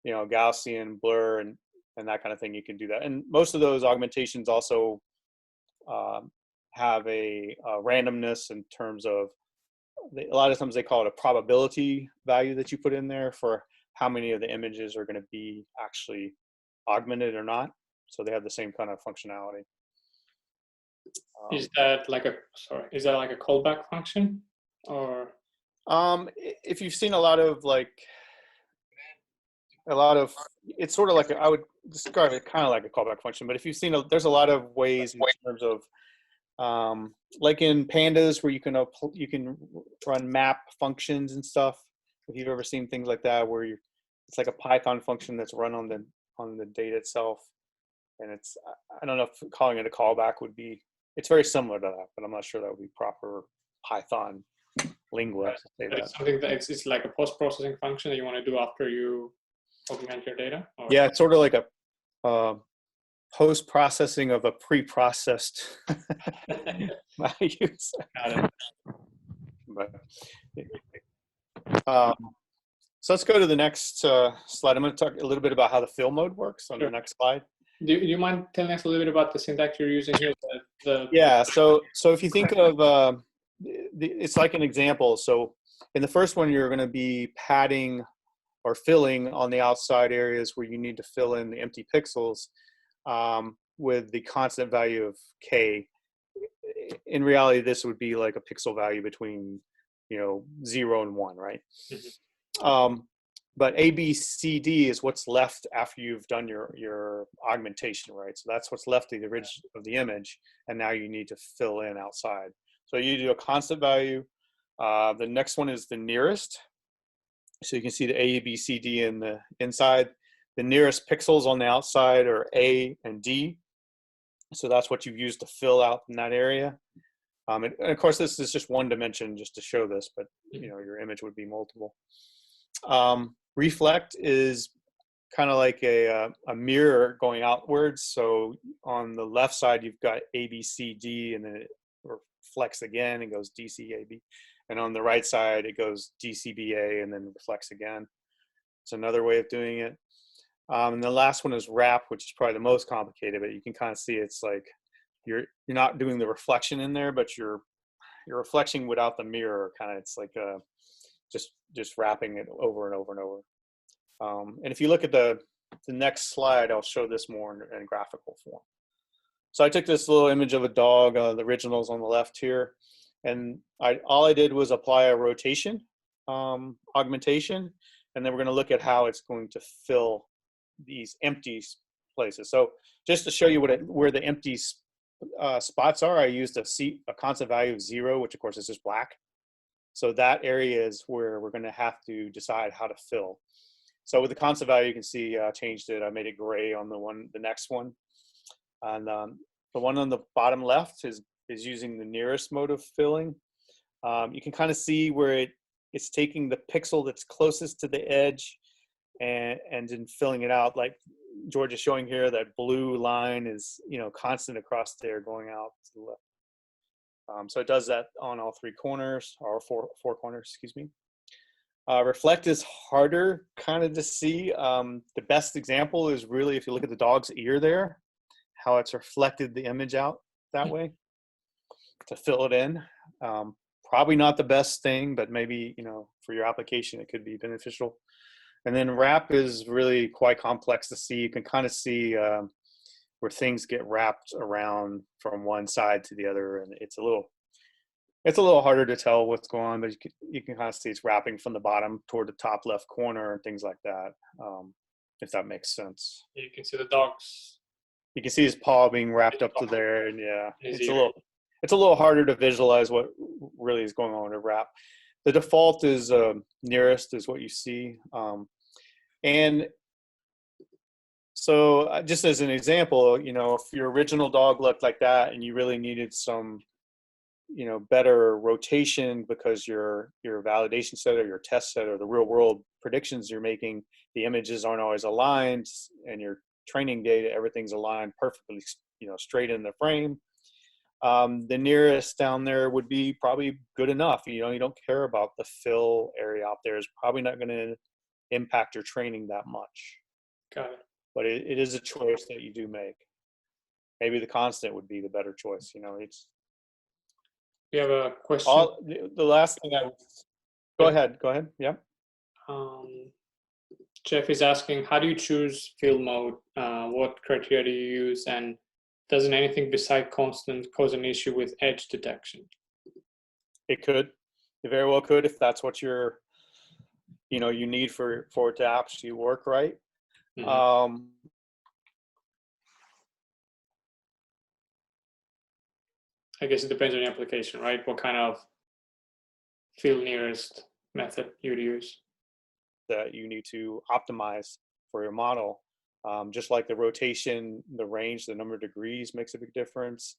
Gaussian blur and that kind of thing, you can do that. And most of those augmentations also have a randomness in terms of, a lot of times they call it a probability value that you put in there for how many of the images are going to be actually augmented or not. So they have the same kind of functionality. Is that like a callback function, or? If you've seen a lot of, it's sort of like, I would describe it kind of like a callback function, but if you've seen, there's a lot of ways in terms of, like in pandas where you can run map functions and stuff. if you've ever seen things like that where it's like a Python function that's run on the data itself, and it's, I don't know if calling it a callback would be, it's very similar to that, but I'm not sure that would be proper Python lingua to say But that. it's something that it's like a post-processing function that you want to do after you augment your data? Or? Yeah, it's sort of like a post-processing of a pre-processed values. Got it. But, so let's go to the next slide. I'm going to talk a little bit about how the fill mode works on the next slide. Do you mind telling us a little bit about the syntax you're using here? Yeah, so if you think of, it's like an example. So in the first one, you're going to be padding or filling on the outside areas where you need to fill in the empty pixels with the constant value of k. In reality, this would be like a pixel value between 0 and 1, right? Mm-hmm. But A, B, C, D is what's left after you've done your augmentation, right? So that's what's left of the original of the image, and now you need to fill in outside. So you do a constant value. The next one is the nearest. So you can see the A, B, C, D in the inside. The nearest pixels on the outside are A and D. So that's what you've used to fill out in that area. And of course, this is just one dimension just to show this, but your image would be multiple. Reflect is kind of like a mirror going outwards. So on the left side, you've got A, B, C, D, and then it reflects again and goes D, C, A, B. And on the right side, it goes D, C, B, A, and then reflects again. It's another way of doing it. And the last one is wrap, which is probably the most complicated, but you can kind of see it's like you're not doing the reflection in there, but you're reflecting without the mirror. Kind of, it's like just wrapping it over and over and over. And if you look at the next slide, I'll show this more in graphical form. So I took this little image of a dog, the original's on the left here, and all I did was apply a rotation augmentation, and then we're going to look at how it's going to fill these empty places. So just to show you where the empty spots are, I used a constant value of 0, which of course is just black. So that area is where we're going to have to decide how to fill. So with the constant value, you can see I changed it. I made it gray on the next one. And the one on the bottom left is using the nearest mode of filling. You can kind of see where it's taking the pixel that's closest to the edge and then filling it out. Like George is showing here, that blue line is constant across there going out to the left. So it does that on all 3 corners, or four corners, excuse me. Reflect is harder kind of to see. The best example is really if you look at the dog's ear there, how it's reflected the image out that way to fill it in. Probably not the best thing, but maybe for your application it could be beneficial. And then wrap is really quite complex to see. You can kind of see where things get wrapped around from one side to the other, and it's a little harder to tell what's going on, but you can kind of see it's wrapping from the bottom toward the top left corner and things like that, if that makes sense. You can see the dogs. You can see his paw being wrapped up to there, and yeah, it's a little harder to visualize what really is going on with wrap. The default is nearest is what you see. And so just as an example, if your original dog looked like that and you really needed some, better rotation because your validation set or your test set or the real world predictions you're making, the images aren't always aligned, and your training data, everything's aligned perfectly, straight in the frame. The nearest down there would be probably good enough. You don't care about the fill area out there. It's probably not going to impact your training that much. Got it. But it is a choice that you do make. Maybe the constant would be the better choice. It's. You have a question? The last thing go ahead. Yeah. Jeff is asking, how do you choose fill mode? What criteria do you use? And doesn't anything beside constant cause an issue with edge detection? It could. It very well could, if that's what you need for it to actually work right. Mm-hmm. I guess it depends on the application, right? What kind of fill nearest method you'd use. that you need to optimize for your model. Just like the rotation, the range, the number of degrees makes a big difference.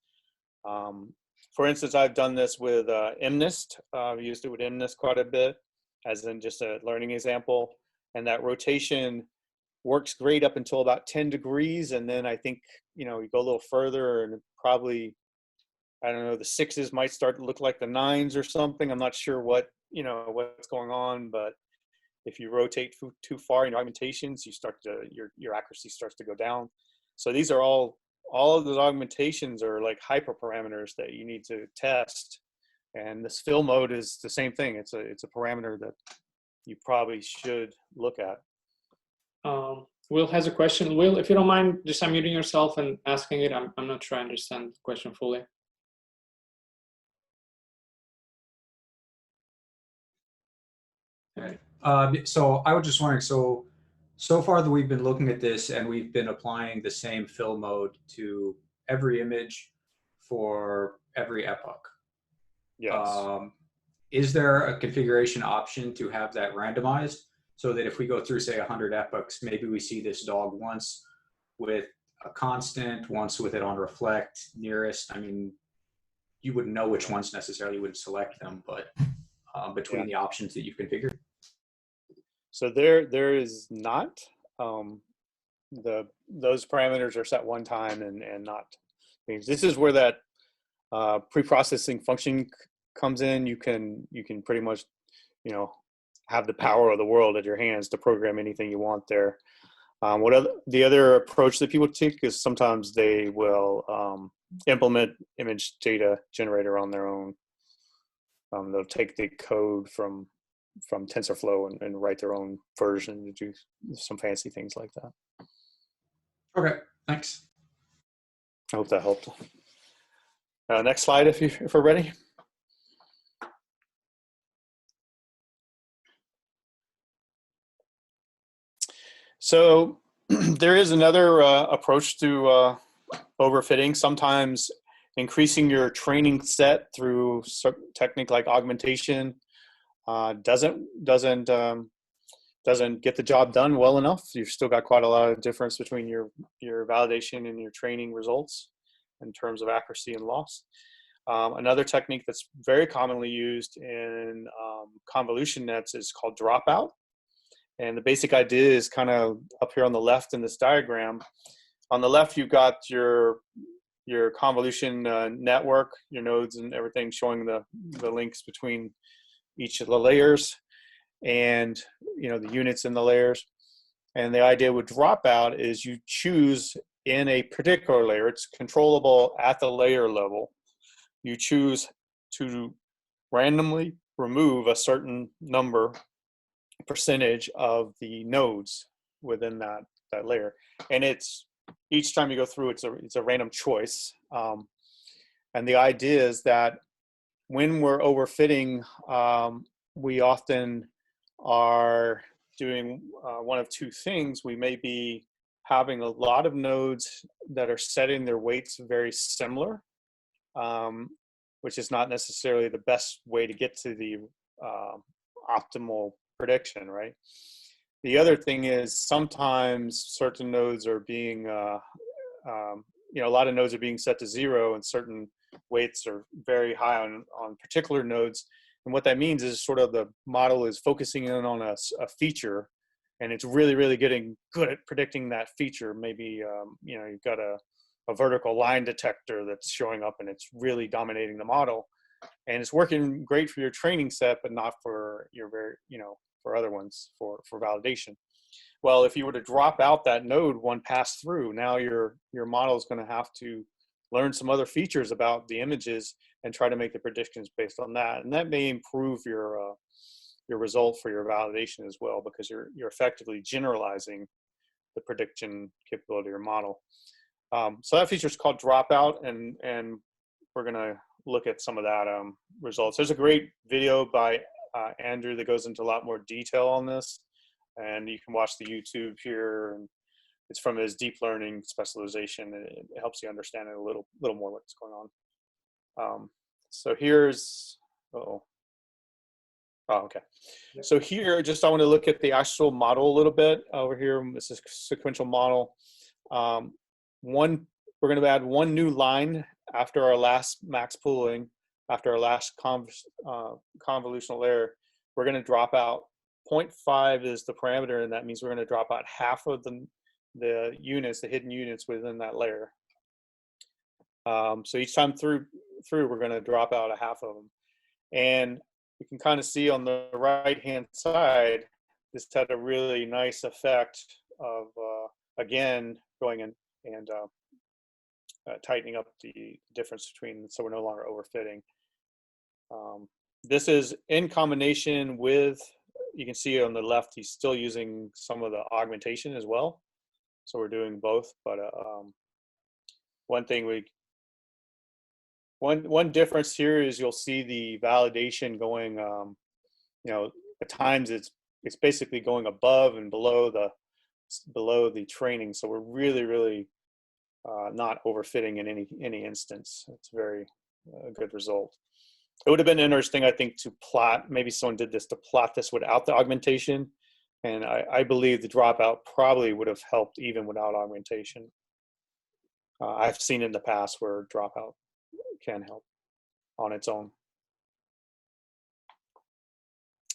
For instance, I've done this with MNIST. I've used it with MNIST quite a bit, as in just a learning example. And that rotation works great up until about 10 degrees. And then I think, you go a little further and probably, I don't know, the 6s might start to look like the 9s or something. I'm not sure what's going on, but if you rotate too far in augmentations, you start to, your accuracy starts to go down. So these are all of those augmentations are like hyperparameters that you need to test. And this fill mode is the same thing. It's a parameter that you probably should look at. Will has a question. Will, if you don't mind just unmuting yourself and asking it, I'm not sure I understand the question fully. Okay. So I was just wondering, so far that we've been looking at this and we've been applying the same fill mode to every image for every epoch. Yes. Is there a configuration option to have that randomized so that if we go through, say, 100 epochs, maybe we see this dog once with a constant, once with it on reflect, nearest? I mean, you wouldn't know which ones necessarily would select them, but between the options that you've configured. So there is not. Those parameters are set one time and not. This is where that pre-processing function comes in. You can pretty much, have the power of the world at your hands to program anything you want there. The other approach that people take is sometimes they will implement image data generator on their own. They'll take the code from TensorFlow and write their own version to do some fancy things like that. Okay, thanks. I hope that helped. Next slide, if we're ready. So there is another approach to overfitting. Sometimes increasing your training set through technique like augmentation doesn't get the job done well enough. You've still got quite a lot of difference between your validation and your training results in terms of accuracy and loss. Another technique that's very commonly used in convolution nets is called dropout. And the basic idea is kind of up here on the left in this diagram. On the left, you've got your convolution network, your nodes and everything, showing the links between each of the layers and the units in the layers. And the idea with dropout is you choose in a particular layer, it's controllable at the layer level. You choose to randomly remove a certain percentage of the nodes within that layer. And it's each time you go through, it's a random choice. And the idea is that when we're overfitting, we often are doing one of two things. We may be having a lot of nodes that are setting their weights very similar, which is not necessarily the best way to get to the optimal prediction, right? The other thing is sometimes certain nodes are being, a lot of nodes are being set to 0 and certain weights are very high on particular nodes. And what that means is sort of the model is focusing in on a feature, and it's really, really getting good at predicting that feature. Maybe, you've got a vertical line detector that's showing up and it's really dominating the model. And it's working great for your training set, but not for your for other ones for validation. Well, if you were to drop out that node one pass through, now your model is going to have to learn some other features about the images and try to make the predictions based on that. And that may improve your result for your validation as well, because you're effectively generalizing the prediction capability of your model. So that feature is called Dropout, and we're going to look at some of that results. There's a great video by Andrew that goes into a lot more detail on this, and you can watch the YouTube here. And it's from his deep learning specialization, and it helps you understand it a little more what's going on. So here's Oh, okay. So here, just I want to look at the actual model a little bit over here. This is sequential model. We're going to add one new line after our last max pooling, after our last convolutional layer. We're going to drop out 0.5 is the parameter, and that means we're going to drop out half of the units, the hidden units within that layer. So each time through, we're going to drop out a half of them. And you can kind of see on the right-hand side, this had a really nice effect of, again, going in and tightening up the difference between, so we're no longer overfitting. This is in combination with, you can see on the left, he's still using some of the augmentation as well. So we're doing both, but one difference here is you'll see the validation going, you know, at times it's basically going above and below the training. So we're really not overfitting in any instance. It's a very good result. It would have been interesting, I think, to plot, maybe someone did this, to plot this without the augmentation. And I believe the dropout probably would have helped even without augmentation. I've seen in the past where dropout can help on its own.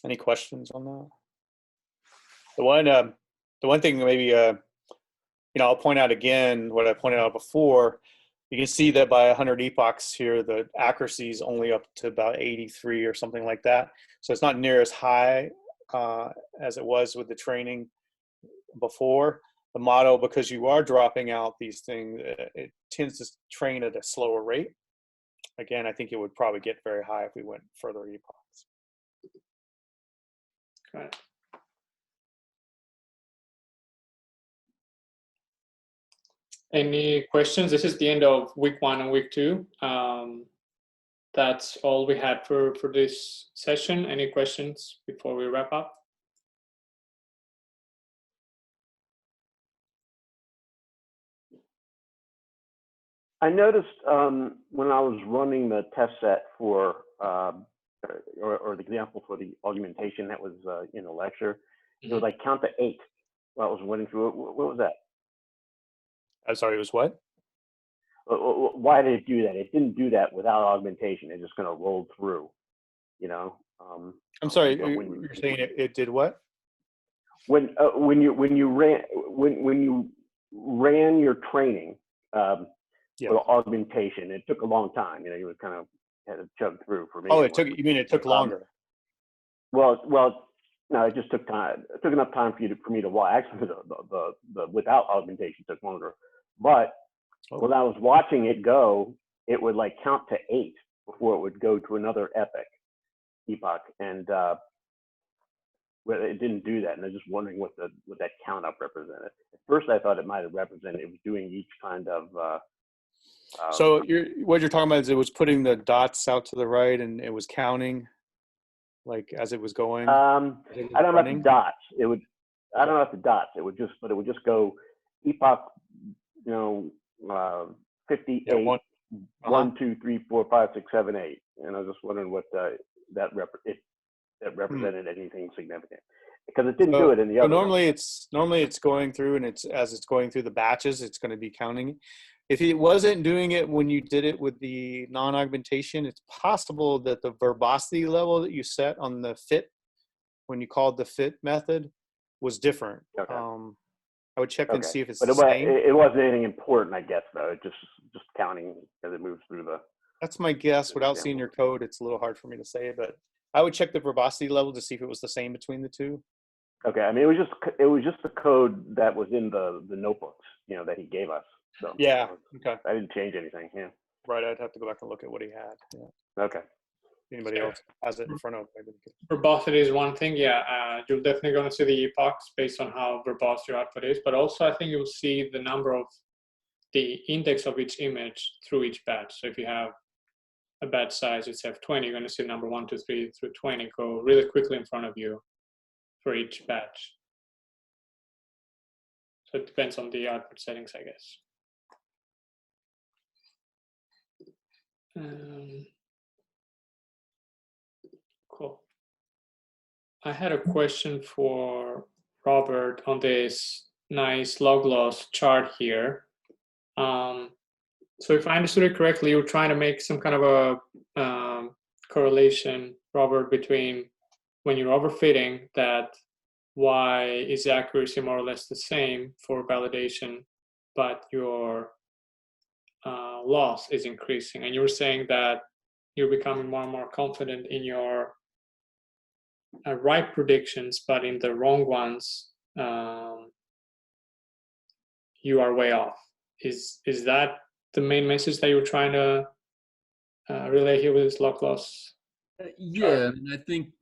Any questions on that? The one thing maybe, you know, I'll point out again what I pointed out before. You can see that by 100 epochs here, the accuracy is only up to about 83 or something like that. So it's not near as high as it was with the training before. The model, because you are dropping out these things, it tends to train at a slower rate. Again, I think it would probably get very high if we went further epochs. Right. Any questions? This is the end of week 1 and week 2. That's all we had for this session. Any questions before we wrap up? I noticed when I was running the test set for, or the example for the augmentation that was in the lecture, it was like count to 8 while I was running through it. What was that? I'm sorry, it was what? Why did it do that? It didn't do that without augmentation. It just kind of rolled through, you know. I'm sorry, you're saying it did what? When you ran your training for augmentation, it took a long time. You know, you would kind of had to chug through for me. Oh, you mean it took longer? Well, no, it just took time. It took enough time for me to watch. Actually, the without augmentation took longer. But when I was watching it go, it would like count to 8 before it would go to another epoch, and it didn't do that. And I was just wondering what that count up represented. At first, I thought it might have represented it was doing each kind of. So what you're talking about is it was putting the dots out to the right and it was counting, like as it was going. I don't know about the dots. It would. I don't know about the dots. It would just go epoch. You know, 58. Yeah, 1, 2, 3, 4, 5, 6, 7, 8. And I was just wondering what that represented anything significant, because it didn't do it in the other. Normally it's going through, and as it's going through the batches, it's going to be counting. If it wasn't doing it when you did it with the non-augmentation, it's possible that the verbosity level that you set on the fit, when you called the fit method, was different. Okay. I would check and see if it's the same. It wasn't anything important, I guess, though. It just counting as it moves through the. That's my guess. Without seeing your code, it's a little hard for me to say, but I would check the verbosity level to see if it was the same between the two. Okay, I mean, it was just the code that was in the notebooks, you know, that he gave us. So yeah. Okay. I didn't change anything. Yeah. Right. I'd have to go back and look at what he had. Yeah. Okay. Anybody else has it in front of them? Verbosity is one thing. Yeah, you're definitely going to see the epochs based on how verbose your output is, but also I think you'll see the number of the index of each image through each batch. So if you have a batch size, it's F20, you're going to see number 1, 2, 3 through 20 go really quickly in front of you for each batch. So it depends on the output settings, I guess. Cool. I had a question for Robert on this nice log loss chart here. So if I understood it correctly, you're trying to make some kind of a correlation, Robert, between when you're overfitting that y is accuracy more or less the same for validation, but your loss is increasing. And you were saying that you're becoming more and more confident in your right predictions, but in the wrong ones, you are way off. Is that the main message that you're trying to relay here with this log loss? Yeah, and I think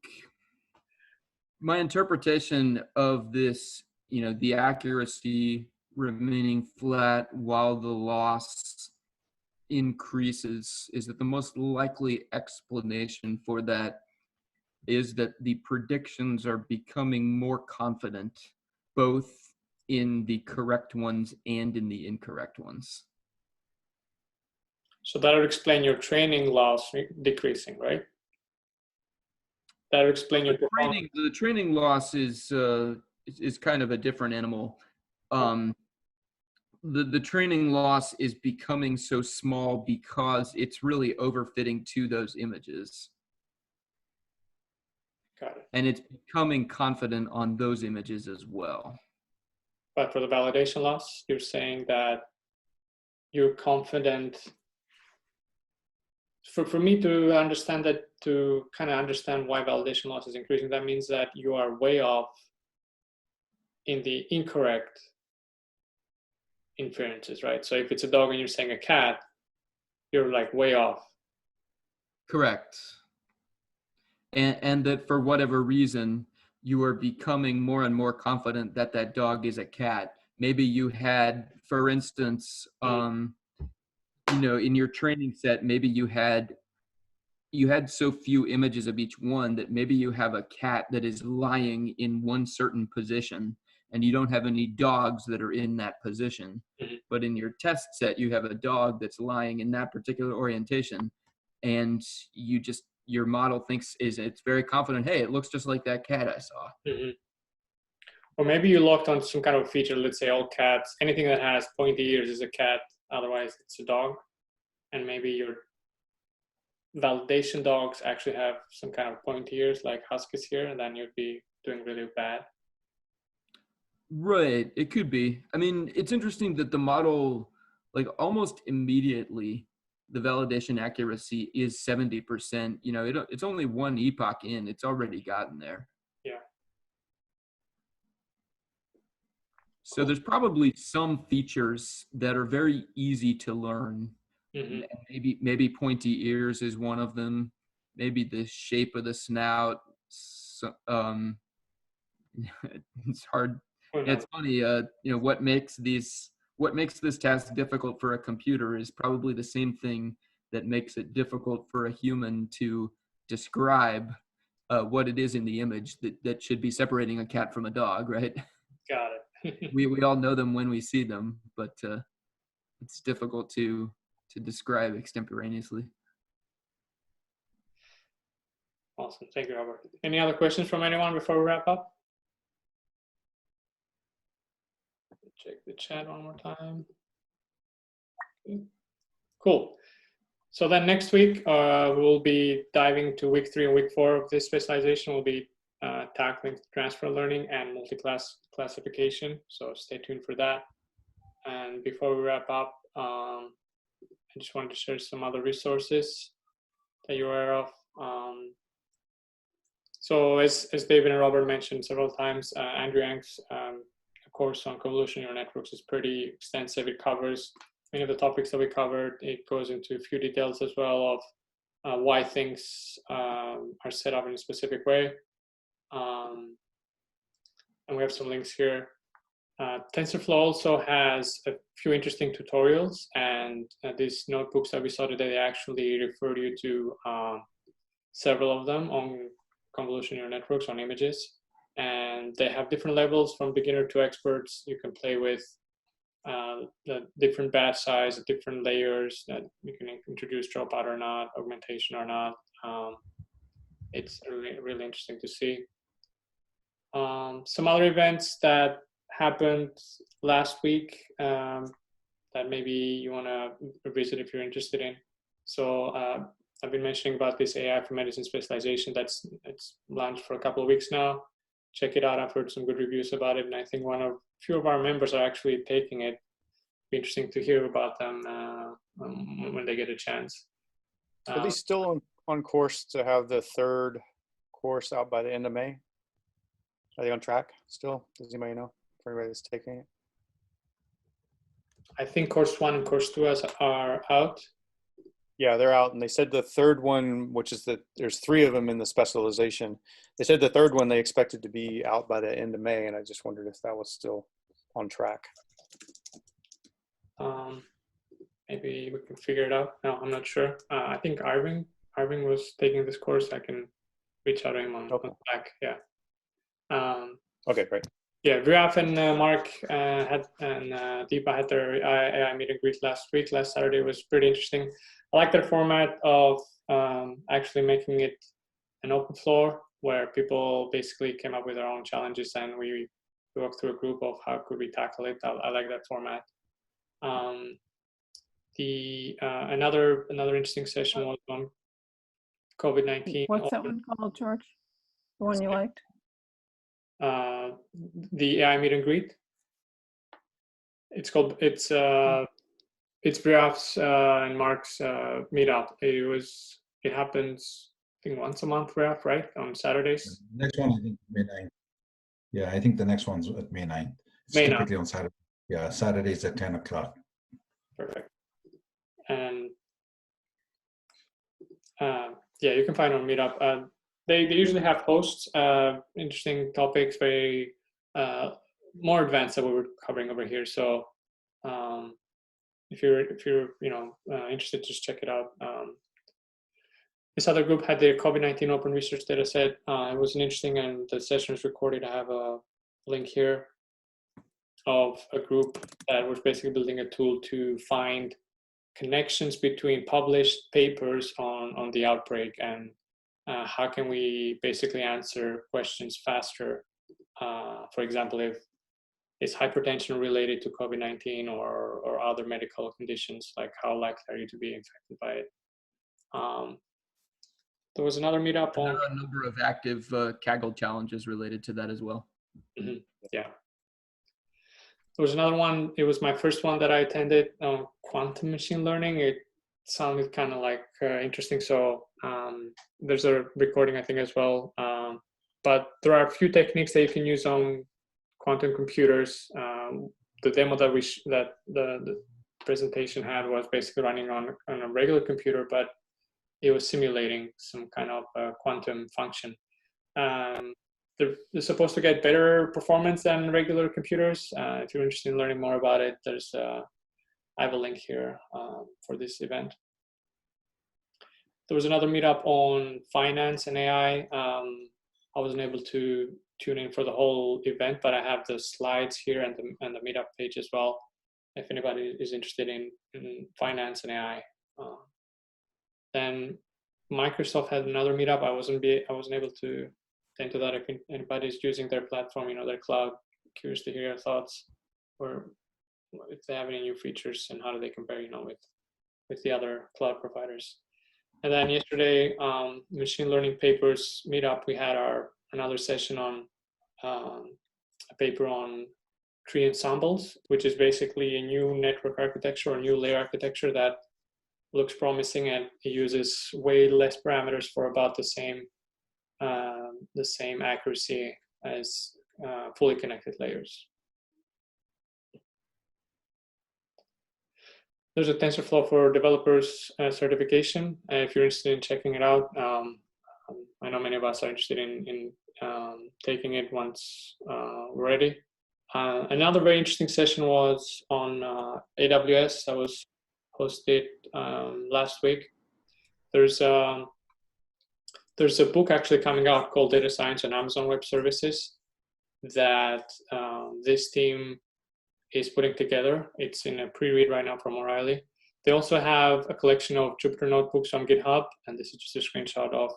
my interpretation of this, the accuracy remaining flat while the loss increases, is that the most likely explanation for that is that the predictions are becoming more confident, both in the correct ones and in the incorrect ones. So that would explain your training loss decreasing, right? That would explain your performance. The training loss is kind of a different animal. The training loss is becoming so small because it's really overfitting to those images. Got it. And it's becoming confident on those images as well. But for the validation loss, you're saying that you're confident. For me to understand that, to kind of understand why validation loss is increasing, that means that you are way off in the incorrect inferences, right? So if it's a dog and you're saying a cat, you're like way off. Correct. And that for whatever reason, you are becoming more and more confident that that dog is a cat. Maybe you had, for instance, in your training set, maybe you had so few images of each one that maybe you have a cat that is lying in one certain position and you don't have any dogs that are in that position. Mm-hmm. But in your test set, you have a dog that's lying in that particular orientation, and your model it's very confident, hey, it looks just like that cat I saw. Mm-hmm. Or maybe you locked on some kind of feature, let's say all cats, anything that has pointy ears is a cat, otherwise it's a dog. And maybe your validation dogs actually have some kind of pointy ears like huskies here, and then you'd be doing really bad. Right, it could be. I mean, it's interesting that the model, like almost immediately, the validation accuracy is 70%. It's only one epoch in, it's already gotten there. Yeah. So there's probably some features that are very easy to learn. Mm-hmm. Maybe pointy ears is one of them. Maybe the shape of the snout. It's hard. It's funny. What makes this task difficult for a computer is probably the same thing that makes it difficult for a human to describe what it is in the image that should be separating a cat from a dog, right? Got it. we all know them when we see them, but it's difficult to describe extemporaneously. Awesome. Thank you, Robert. Any other questions from anyone before we wrap up? Check the chat one more time. Okay. Cool. So then next week, we'll be diving to week 3 and week 4 of this specialization. We'll be tackling transfer learning and multi-class classification. So stay tuned for that. And before we wrap up, I just wanted to share some other resources that you're aware of. So as David and Robert mentioned several times, Andrew Yang's course on convolutional neural networks is pretty extensive. It covers many of the topics that we covered. It goes into a few details as well of why things are set up in a specific way. And we have some links here. TensorFlow also has a few interesting tutorials, and these notebooks that we saw today, they actually refer you to several of them on convolutional neural networks on images. And they have different levels from beginner to experts. You can play with the different batch size, different layers that you can introduce dropout or not, augmentation or not. It's really, really interesting to see. Some other events that happened last week that maybe you want to revisit if you're interested in. So I've been mentioning about this AI for medicine specialization it's launched for a couple of weeks now. Check it out. I've heard some good reviews about it, and I think few of our members are actually taking it. Be interesting to hear about them when they get a chance. Are they still on course to have the third course out by the end of May? Are they on track still? Does anybody know for anybody that's taking it? I think course 1 and course 2 are out. Yeah, they're out, and they said the third one, which is there's 3 of them in the specialization. They said the third one they expected to be out by the end of May, and I just wondered if that was still on track. Maybe we can figure it out. No, I'm not sure. I think Irving was taking this course. I can reach out to him on Slack. Yeah. Okay, great. Yeah, Viraf and Mark and Deepa had their AI meet and greet last Saturday. Was pretty interesting. I like their format of actually making it an open floor where people basically came up with their own challenges, and we walked through a group of how could we tackle it. I like that format. Another interesting session was on COVID-19. What's that one called, George? The one you liked? The AI meet and greet. It's Viraf's and Mark's meetup. It happens, I think, once a month, Viraf, right? On Saturdays. Next one, I think May 9th. Yeah, I think the next one's at May 9th. It's May 9th. typically on Saturday. Yeah, Saturdays at 10 o'clock. Perfect. And yeah, you can find on Meetup. They usually have hosts, interesting topics, very more advanced than what we're covering over here. So if you're interested, just check it out. This other group had the COVID-19 open research data set. It was an interesting, and the session is recorded. I have a link here of a group that was basically building a tool to find connections between published papers on the outbreak, and how can we basically answer questions faster. For example, if is hypertension related to COVID-19 or other medical conditions, like how likely are you to be infected by it? There was another meetup on a number of active Kaggle challenges related to that as well. Mm-hmm. Yeah. There was another one. It was my first one that I attended, quantum machine learning. It sounded kind of like interesting. So there's a recording, I think, as well. But there are a few techniques that you can use on quantum computers. The demo that the presentation had was basically running on a regular computer, but it was simulating some kind of quantum function. They're supposed to get better performance than regular computers. If you're interested in learning more about it, I have a link here for this event. There was another meetup on finance and AI. I wasn't able to tune in for the whole event, but I have the slides here and the meetup page as well, if anybody is interested in finance and AI. Then Microsoft had another meetup. I wasn't able to attend to that. If anybody's using their platform, their cloud, curious to hear your thoughts, or if they have any new features and how do they compare, with the other cloud providers. And then yesterday, machine learning papers meetup, we had another session on a paper on tree ensembles, which is basically a new network architecture or new layer architecture that looks promising, and it uses way less parameters for about the same accuracy as fully connected layers. There's a TensorFlow for developers certification. If you're interested in checking it out, I know many of us are interested in taking it once we're ready. Another very interesting session was on AWS that was hosted last week. There's a book actually coming out called Data Science on Amazon Web Services that this team is putting together. It's in a pre-read right now from O'Reilly. They also have a collection of Jupyter notebooks on GitHub, and this is just a screenshot of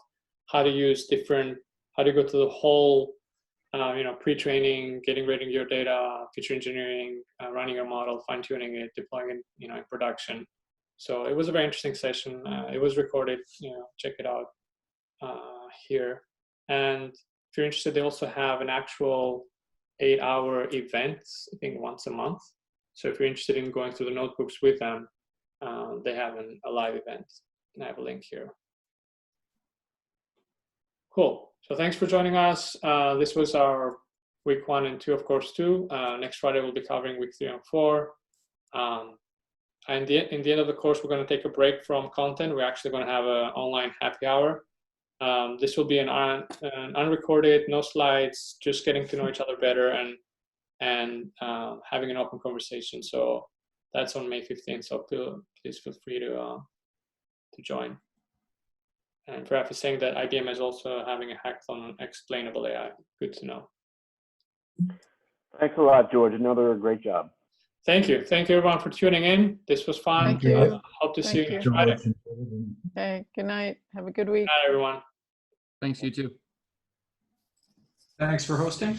how to use how to go through the whole pre-training, getting ready your data, feature engineering, running your model, fine-tuning it, deploying it, in production. So it was a very interesting session. It was recorded. Check it out here. And if you're interested, they also have an actual 8-hour event, I think once a month. So if you're interested in going through the notebooks with them, they have a live event. And I have a link here. Cool. So thanks for joining us. This was our week 1 and 2 of course 2. Next Friday we'll be covering week 3 and 4. And in the end of the course, we're going to take a break from content. We're actually going to have an online happy hour. This will be an unrecorded, no slides, just getting to know each other better and having an open conversation. So that's on May 15th. So please feel free to join. And Raf is saying that IBM is also having a hackathon on explainable AI. Good to know. Thanks a lot, George. Another great job. Thank you. Thank you, everyone, for tuning in. This was fun. Thank you. Hope to see you Thank next Friday. Okay, good night. Have a good week. Good night, everyone. Thanks, you too. Thanks for hosting.